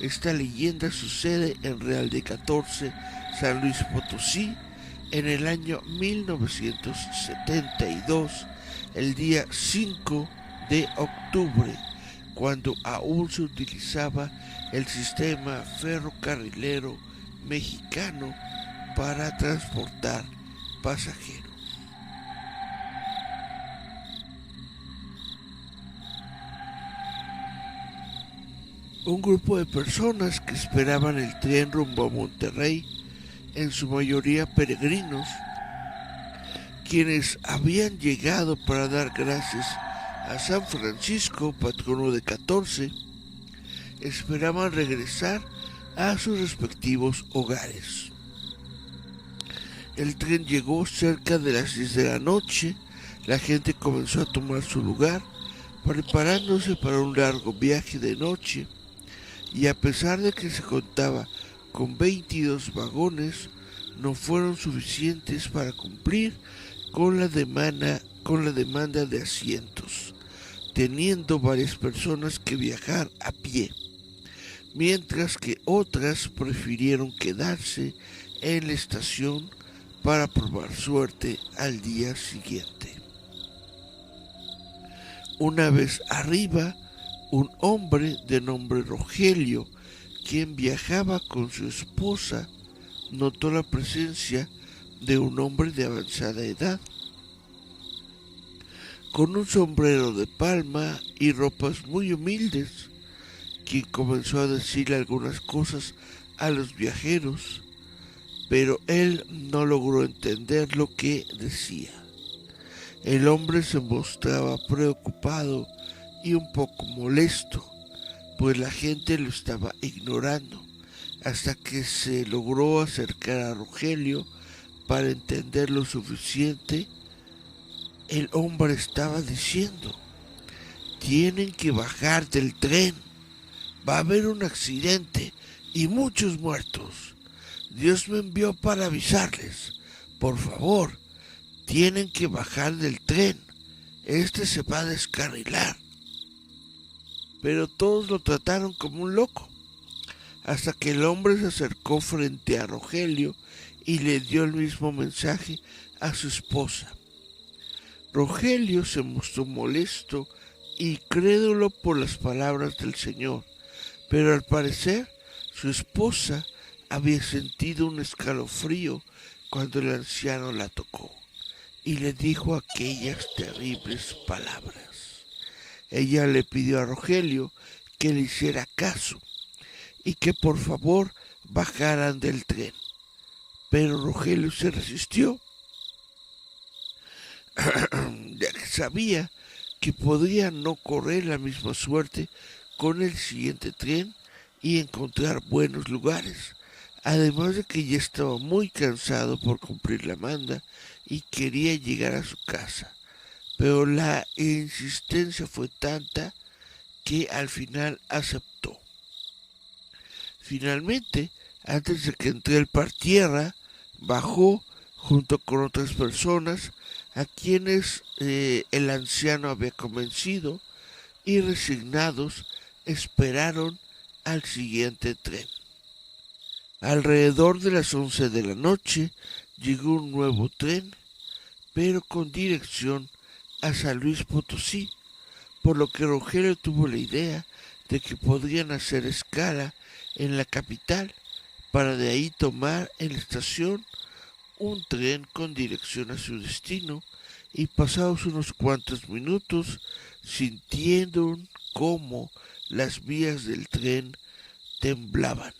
Esta leyenda sucede en Real de 14, San Luis Potosí, en el año 1972, el día 5 de octubre, cuando aún se utilizaba el sistema ferrocarrilero mexicano para transportar pasajeros. Un grupo de personas que esperaban el tren rumbo a Monterrey, en su mayoría peregrinos, quienes habían llegado para dar gracias a San Francisco, patrono de 14, esperaban regresar a sus respectivos hogares. El tren llegó cerca de las 10 de la noche, la gente comenzó a tomar su lugar, preparándose para un largo viaje de noche, y a pesar de que se contaba con 22 vagones, no fueron suficientes para cumplir con la demanda de asientos, teniendo varias personas que viajar a pie, mientras que otras prefirieron quedarse en la estación para probar suerte al día siguiente. Una vez arriba, un hombre de nombre Rogelio, quien viajaba con su esposa, notó la presencia de un hombre de avanzada edad, con un sombrero de palma y ropas muy humildes, quien comenzó a decirle algunas cosas a los viajeros, pero él no logró entender lo que decía. El hombre se mostraba preocupado y un poco molesto, pues la gente lo estaba ignorando, hasta que se logró acercar a Rogelio para entender lo suficiente. El hombre estaba diciendo: tienen que bajar del tren, va a haber un accidente y muchos muertos. Dios me envió para avisarles, por favor, tienen que bajar del tren, este se va a descarrilar. Pero todos lo trataron como un loco, hasta que el hombre se acercó frente a Rogelio y le dio el mismo mensaje a su esposa. Rogelio se mostró molesto y crédulo por las palabras del Señor, pero al parecer su esposa había sentido un escalofrío cuando el anciano la tocó y le dijo aquellas terribles palabras. Ella le pidió a Rogelio que le hiciera caso y que por favor bajaran del tren, pero Rogelio se resistió, ya que sabía que podría no correr la misma suerte con el siguiente tren y encontrar buenos lugares, además de que ya estaba muy cansado por cumplir la manda y quería llegar a su casa. Pero la insistencia fue tanta que al final aceptó. Finalmente, antes de que el tren partiera, bajó junto con otras personas a quienes el anciano había convencido y resignados esperaron al siguiente tren. Alrededor de las 11 de la noche llegó un nuevo tren, pero con dirección a San Luis Potosí, por lo que Rogelio tuvo la idea de que podrían hacer escala en la capital para de ahí tomar en la estación un tren con dirección a su destino, y pasados unos cuantos minutos sintieron cómo las vías del tren temblaban.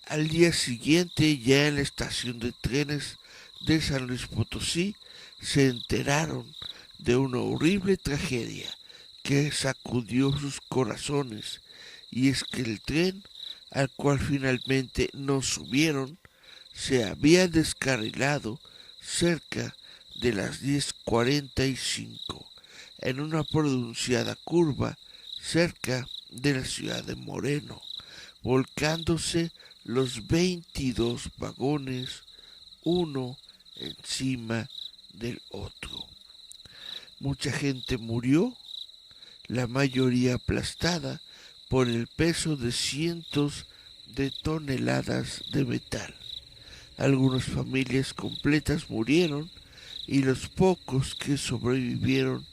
Al día siguiente, ya en la estación de trenes de San Luis Potosí, se enteraron de una horrible tragedia que sacudió sus corazones, y es que el tren al cual finalmente no subieron se había descarrilado cerca de las 10:45 en una pronunciada curva cerca de la ciudad de Moreno, volcándose los 22 vagones uno encima del otro. Mucha gente murió, la mayoría aplastada por el peso de cientos de toneladas de metal. Algunas familias completas murieron y los pocos que sobrevivieron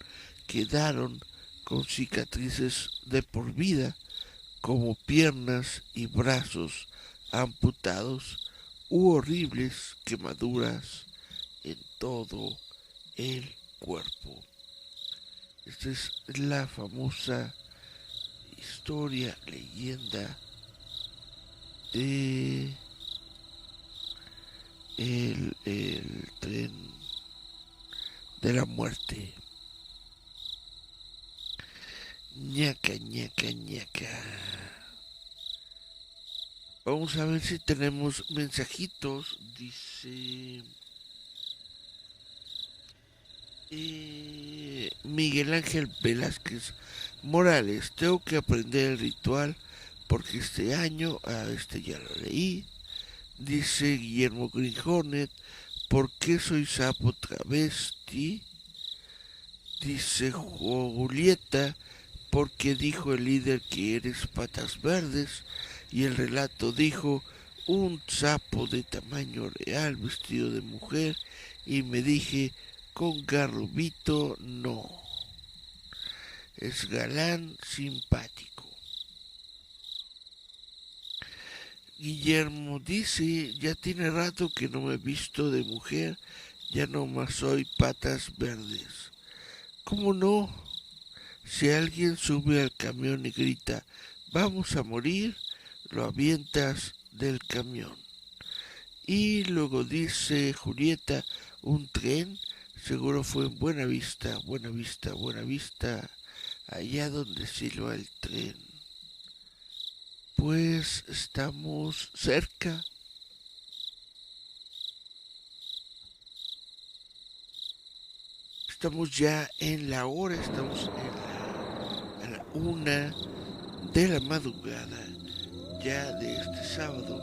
quedaron con cicatrices de por vida, como piernas y brazos amputados u horribles quemaduras en todo el cuerpo. Esta es la famosa historia, leyenda de el tren de la muerte. Ñaca, ñaca, ñaca. Vamos a ver si tenemos mensajitos. Dice Miguel Ángel Velázquez Morales: tengo que aprender el ritual porque este año, ya lo leí. Dice Guillermo Green Hornet: ¿por qué soy sapo travesti? Dice Julieta: porque dijo el líder que eres patas verdes. Y el relato dijo: un sapo de tamaño real vestido de mujer. Y me dije: con garrobito no. Es galán simpático. Guillermo dice: ya tiene rato que no me he visto de mujer, ya no más soy patas verdes. ¿Cómo no? Si alguien sube al camión y grita: vamos a morir, lo avientas del camión. Y luego dice Julieta: un tren, seguro fue en Buenavista, Buenavista, Buenavista, allá donde silba el tren. Pues estamos cerca. Estamos ya en la hora, estamos a la 1 de la madrugada, ya de este sábado,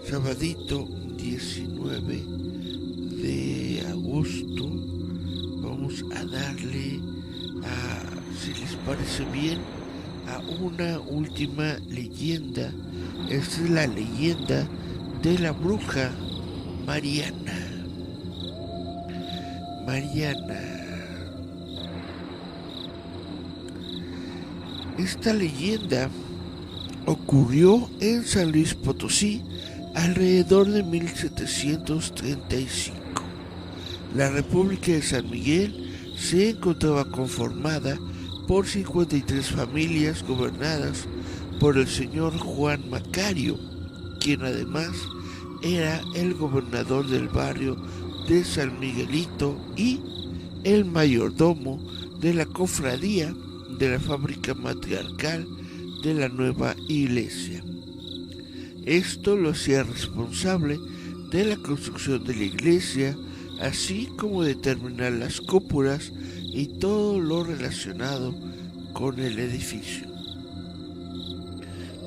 sabadito 19 de agosto. Vamos a darle si les parece bien, a una última leyenda. Esta es la leyenda de la bruja Mariana. Mariana. Esta leyenda ocurrió en San Luis Potosí alrededor de 1735. La República de San Miguel se encontraba conformada por 53 familias gobernadas por el señor Juan Macario, quien además era el gobernador del barrio de San Miguelito y el mayordomo de la cofradía de la fábrica matriarcal de la nueva iglesia. Esto lo hacía responsable de la construcción de la iglesia, así como determinar las cúpulas y todo lo relacionado con el edificio.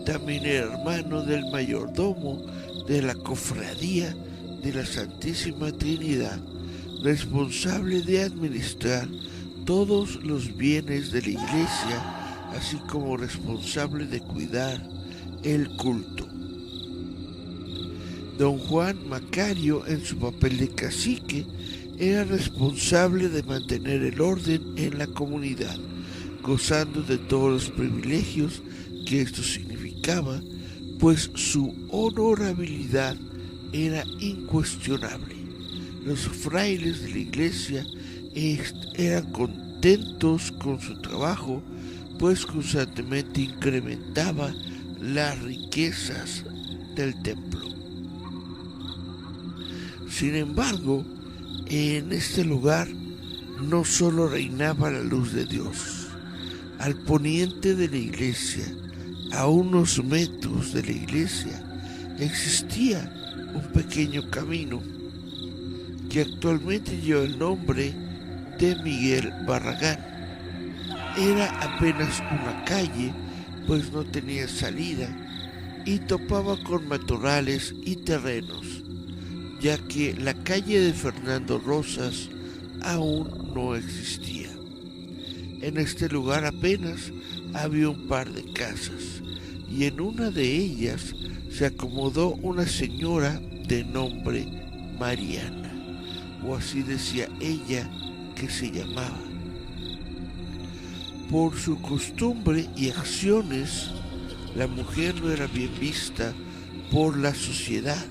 También era hermano del mayordomo de la cofradía de la Santísima Trinidad, responsable de administrar todos los bienes de la iglesia, así como responsable de cuidar el culto. Don Juan Macario, en su papel de cacique, era responsable de mantener el orden en la comunidad, gozando de todos los privilegios que esto significaba, pues su honorabilidad era incuestionable. Los frailes de la iglesia eran contentos con su trabajo, pues constantemente incrementaba las riquezas del templo. Sin embargo, en este lugar no solo reinaba la luz de Dios. Al poniente de la iglesia, a unos metros de la iglesia, existía un pequeño camino que actualmente lleva el nombre de Miguel Barragán. Era apenas una calle, pues no tenía salida y topaba con matorrales y terrenos, ya que la calle de Fernando Rosas aún no existía. En este lugar apenas había un par de casas, y en una de ellas se acomodó una señora de nombre Mariana, o así decía ella que se llamaba. Por su costumbre y acciones, la mujer no era bien vista por la sociedad,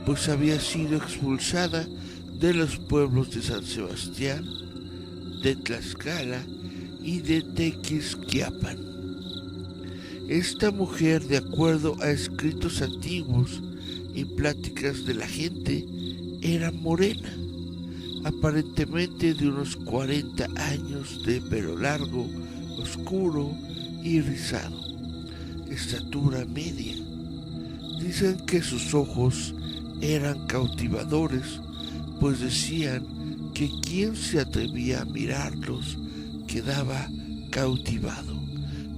pues había sido expulsada de los pueblos de San Sebastián, de Tlaxcala y de Tequisquiapan. Esta mujer, de acuerdo a escritos antiguos y pláticas de la gente, era morena, aparentemente de unos 40 años, de pelo largo, oscuro y rizado, estatura media. Dicen que sus ojos eran cautivadores, pues decían que quien se atrevía a mirarlos quedaba cautivado,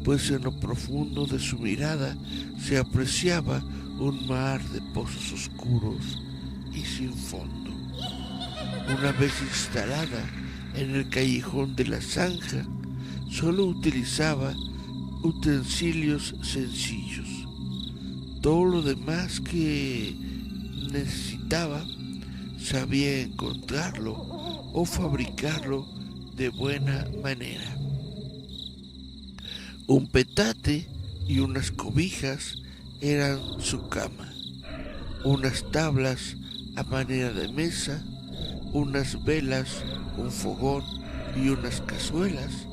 pues en lo profundo de su mirada se apreciaba un mar de pozos oscuros y sin fondo. Una vez instalada en el callejón de la zanja, solo utilizaba utensilios sencillos. Todo lo demás que necesitaba sabía encontrarlo o fabricarlo de buena manera. Un petate y unas cobijas eran su cama, unas tablas a manera de mesa, unas velas, un fogón y unas cazuelas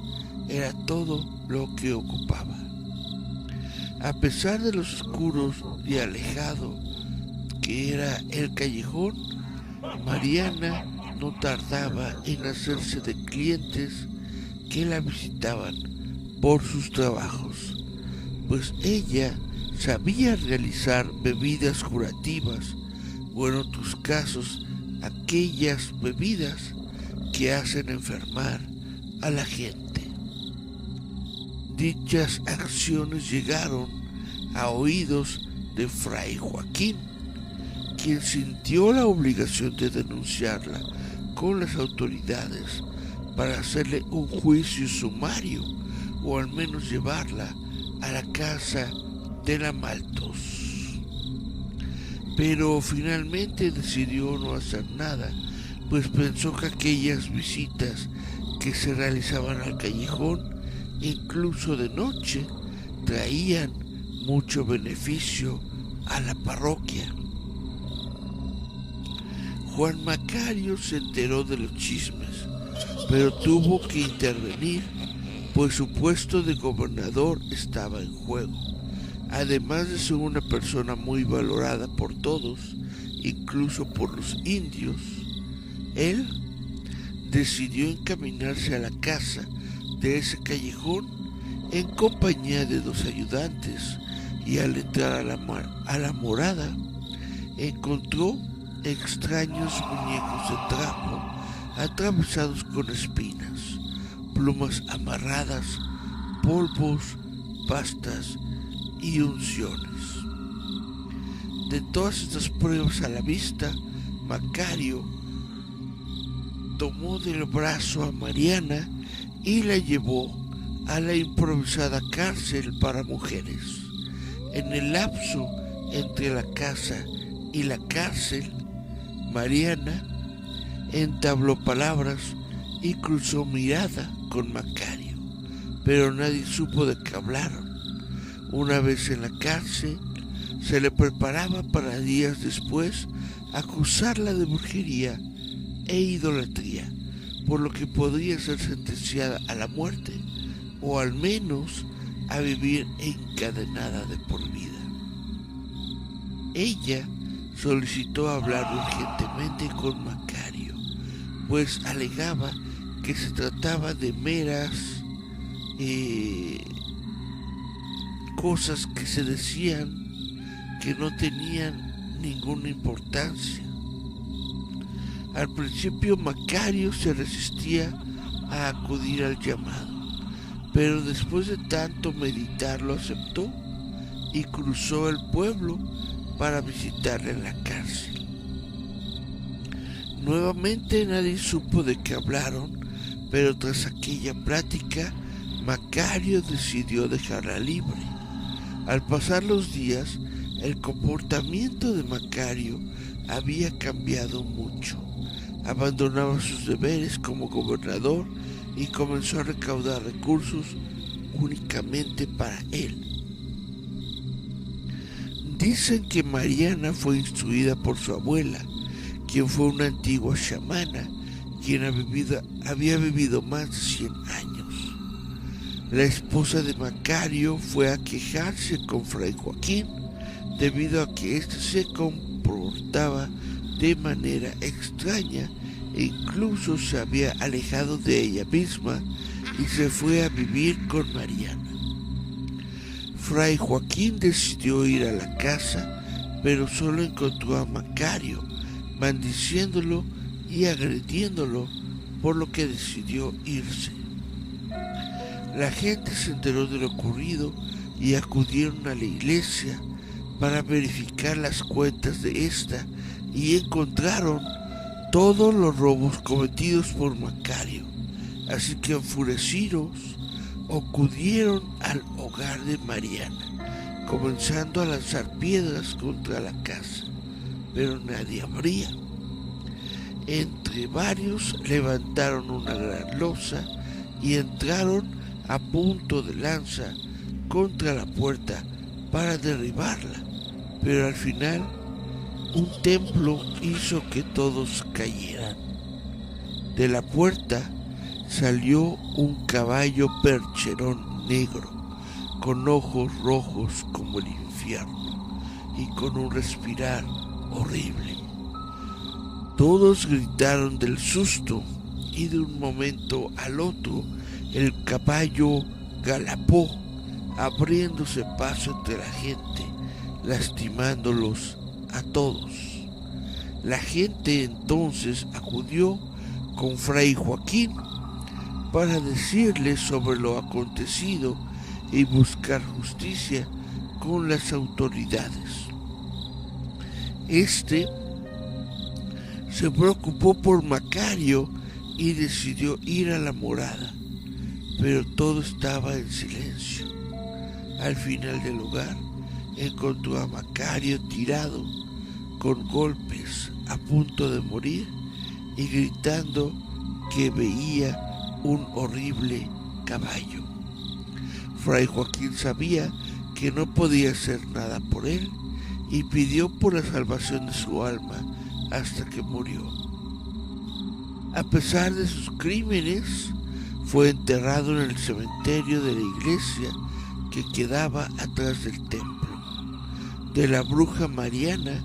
era todo lo que ocupaba. A pesar de los oscuros y alejado que era el callejón, Mariana no tardaba en hacerse de clientes que la visitaban por sus trabajos, pues ella sabía realizar bebidas curativas, o en otros casos aquellas bebidas que hacen enfermar a la gente. Dichas acciones llegaron a oídos de Fray Joaquín, quien sintió la obligación de denunciarla con las autoridades para hacerle un juicio sumario, o al menos llevarla a la casa de la Maltos. Pero finalmente decidió no hacer nada, pues pensó que aquellas visitas que se realizaban al callejón, incluso de noche, traían mucho beneficio a la parroquia. Juan Macario se enteró de los chismes, pero tuvo que intervenir, pues su puesto de gobernador estaba en juego. Además de ser una persona muy valorada por todos, incluso por los indios, él decidió encaminarse a la casa de ese callejón en compañía de 2 ayudantes, y al entrar a la morada encontró extraños muñecos de trapo atravesados con espinas, plumas amarradas, polvos, pastas y unciones. De todas estas pruebas a la vista, Macario tomó del brazo a Mariana y la llevó a la improvisada cárcel para mujeres. En el lapso entre la casa y la cárcel, Mariana entabló palabras y cruzó mirada con Macario, pero nadie supo de qué hablaron. Una vez en la cárcel, se le preparaba para días después acusarla de brujería e idolatría, por lo que podría ser sentenciada a la muerte, o al menos a vivir encadenada de por vida. Ella solicitó hablar urgentemente con Macario, pues alegaba que se trataba de meras cosas que se decían que no tenían ninguna importancia. Al principio Macario se resistía a acudir al llamado, pero después de tanto meditar lo aceptó y cruzó el pueblo para visitarle en la cárcel. Nuevamente nadie supo de qué hablaron, pero tras aquella plática Macario decidió dejarla libre. Al pasar los días, el comportamiento de Macario había cambiado mucho. Abandonaba sus deberes como gobernador y comenzó a recaudar recursos únicamente para él. Dicen que Mariana fue instruida por su abuela, quien fue una antigua chamana, quien había vivido más de 100 años. La esposa de Macario fue a quejarse con Fray Joaquín, debido a que éste se comportaba de manera extraña e incluso se había alejado de ella misma y se fue a vivir con Mariana. Fray Joaquín decidió ir a la casa, pero solo encontró a Macario, maldiciéndolo y agrediéndolo, por lo que decidió irse. La gente se enteró de lo ocurrido y acudieron a la iglesia para verificar las cuentas de esta y encontraron todos los robos cometidos por Macario, así que enfurecidos acudieron al hogar de Mariana, comenzando a lanzar piedras contra la casa, pero nadie abría. Entre varios levantaron una gran losa y entraron a punto de lanza contra la puerta para derribarla, pero al final un templo hizo que todos cayeran. De la puerta salió un caballo percherón negro, con ojos rojos como el infierno y con un respirar horrible. Todos gritaron del susto y de un momento al otro el caballo galopó, abriéndose paso entre la gente, lastimándolos a todos. La gente entonces acudió con Fray Joaquín para decirle sobre lo acontecido y buscar justicia con las autoridades. Este se preocupó por Macario y decidió ir a la morada, pero todo estaba en silencio. Al final del lugar encontró a Macario tirado, con golpes, a punto de morir y gritando que veía un horrible caballo. Fray Joaquín sabía que no podía hacer nada por él y pidió por la salvación de su alma hasta que murió. A pesar de sus crímenes, fue enterrado en el cementerio de la iglesia que quedaba atrás del templo. De la bruja Mariana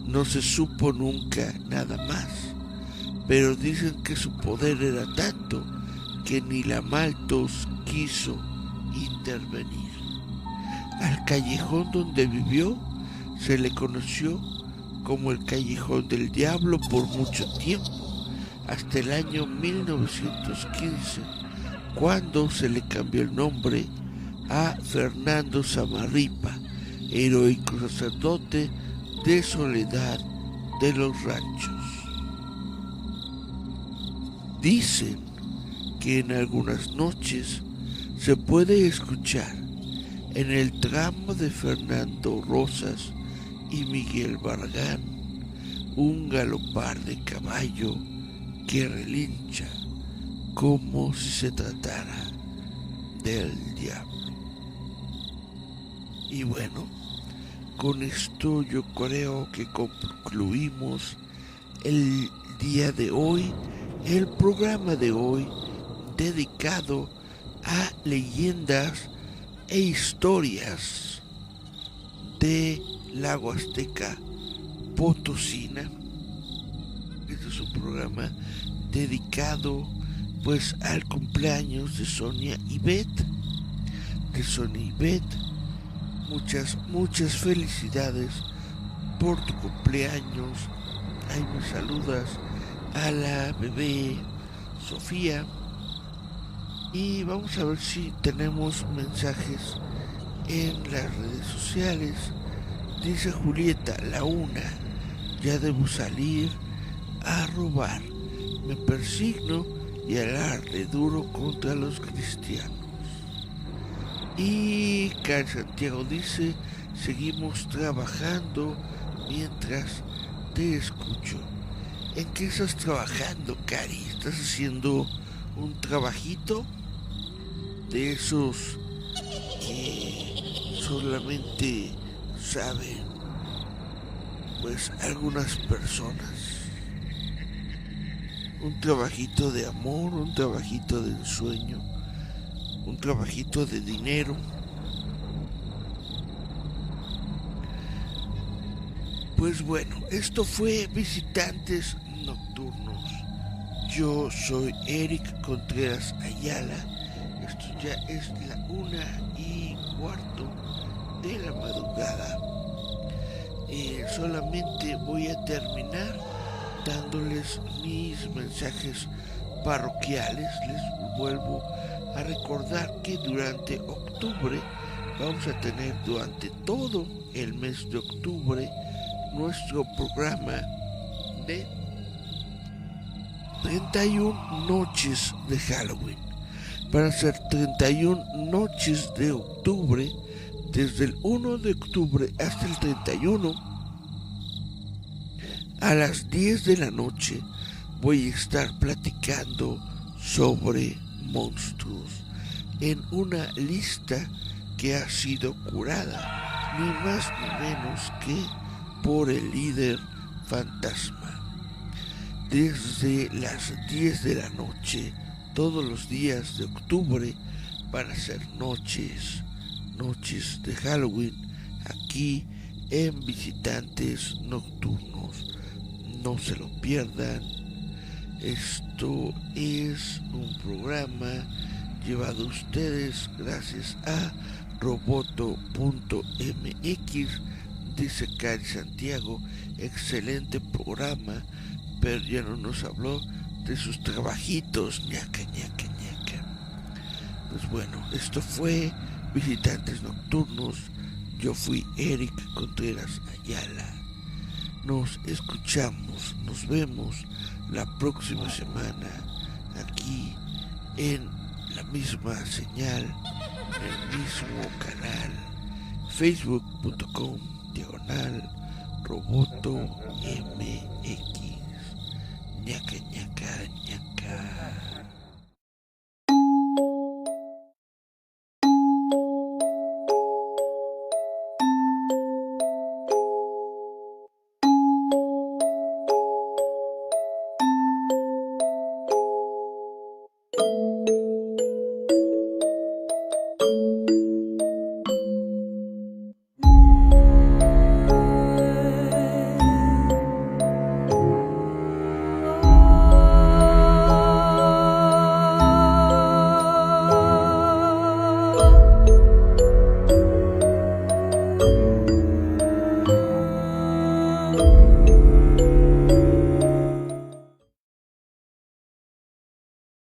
no se supo nunca nada más, pero dicen que su poder era tanto que ni la Malthus quiso intervenir. Al callejón donde vivió se le conoció como el Callejón del Diablo por mucho tiempo, hasta el año 1915, cuando se le cambió el nombre a Fernando Samarripa, heroico sacerdote de Soledad de los Ranchos. Dicen que en algunas noches se puede escuchar en el tramo de Fernando Rosas y Miguel Barragán un galopar de caballo que relincha como si se tratara del diablo. Y bueno, con esto yo creo que concluimos el día de hoy, el programa de hoy dedicado a leyendas e historias de la Huasteca Potosina. Este es un programa dedicado pues al cumpleaños de Sonia Ivette. Muchas felicidades por tu cumpleaños. Ahí me saludas a la bebé Sofía. Y vamos a ver si tenemos mensajes en las redes sociales. Dice Julieta, la una, ya debo salir a robar. Me persigno y alarde duro contra los cristianos. Y Cari Santiago dice, seguimos trabajando mientras te escucho. ¿En qué estás trabajando, Cari? ¿Estás haciendo un trabajito de esos que solamente saben pues algunas personas? Un trabajito de amor, un trabajito de ensueño, un trabajito de dinero. Pues bueno, esto fue Visitantes Nocturnos. Yo soy Eric Contreras Ayala. Esto ya es la 1:15 de la madrugada. Solamente voy a terminar dándoles mis mensajes parroquiales. Les vuelvo a recordar que durante octubre vamos a tener durante todo el mes de octubre nuestro programa de 31 noches de Halloween. Van a ser 31 noches de octubre, desde el 1 de octubre hasta el 31. A las 10 de la noche voy a estar platicando sobre monstruos en una lista que ha sido curada, ni más ni menos que por el líder fantasma. Desde las 10 de la noche, todos los días de octubre, van a ser noches de Halloween, aquí en Visitantes Nocturnos. No se lo pierdan. Esto es un programa llevado a ustedes gracias a roboto.mx. Dice Cari Santiago, excelente programa, pero ya no nos habló de sus trabajitos, ñaca. Pues bueno, esto fue Visitantes Nocturnos. Yo fui Eric Contreras Ayala. Nos escuchamos, nos vemos la próxima semana aquí en la misma señal, en el mismo canal, facebook.com/roboto mx. ñaca.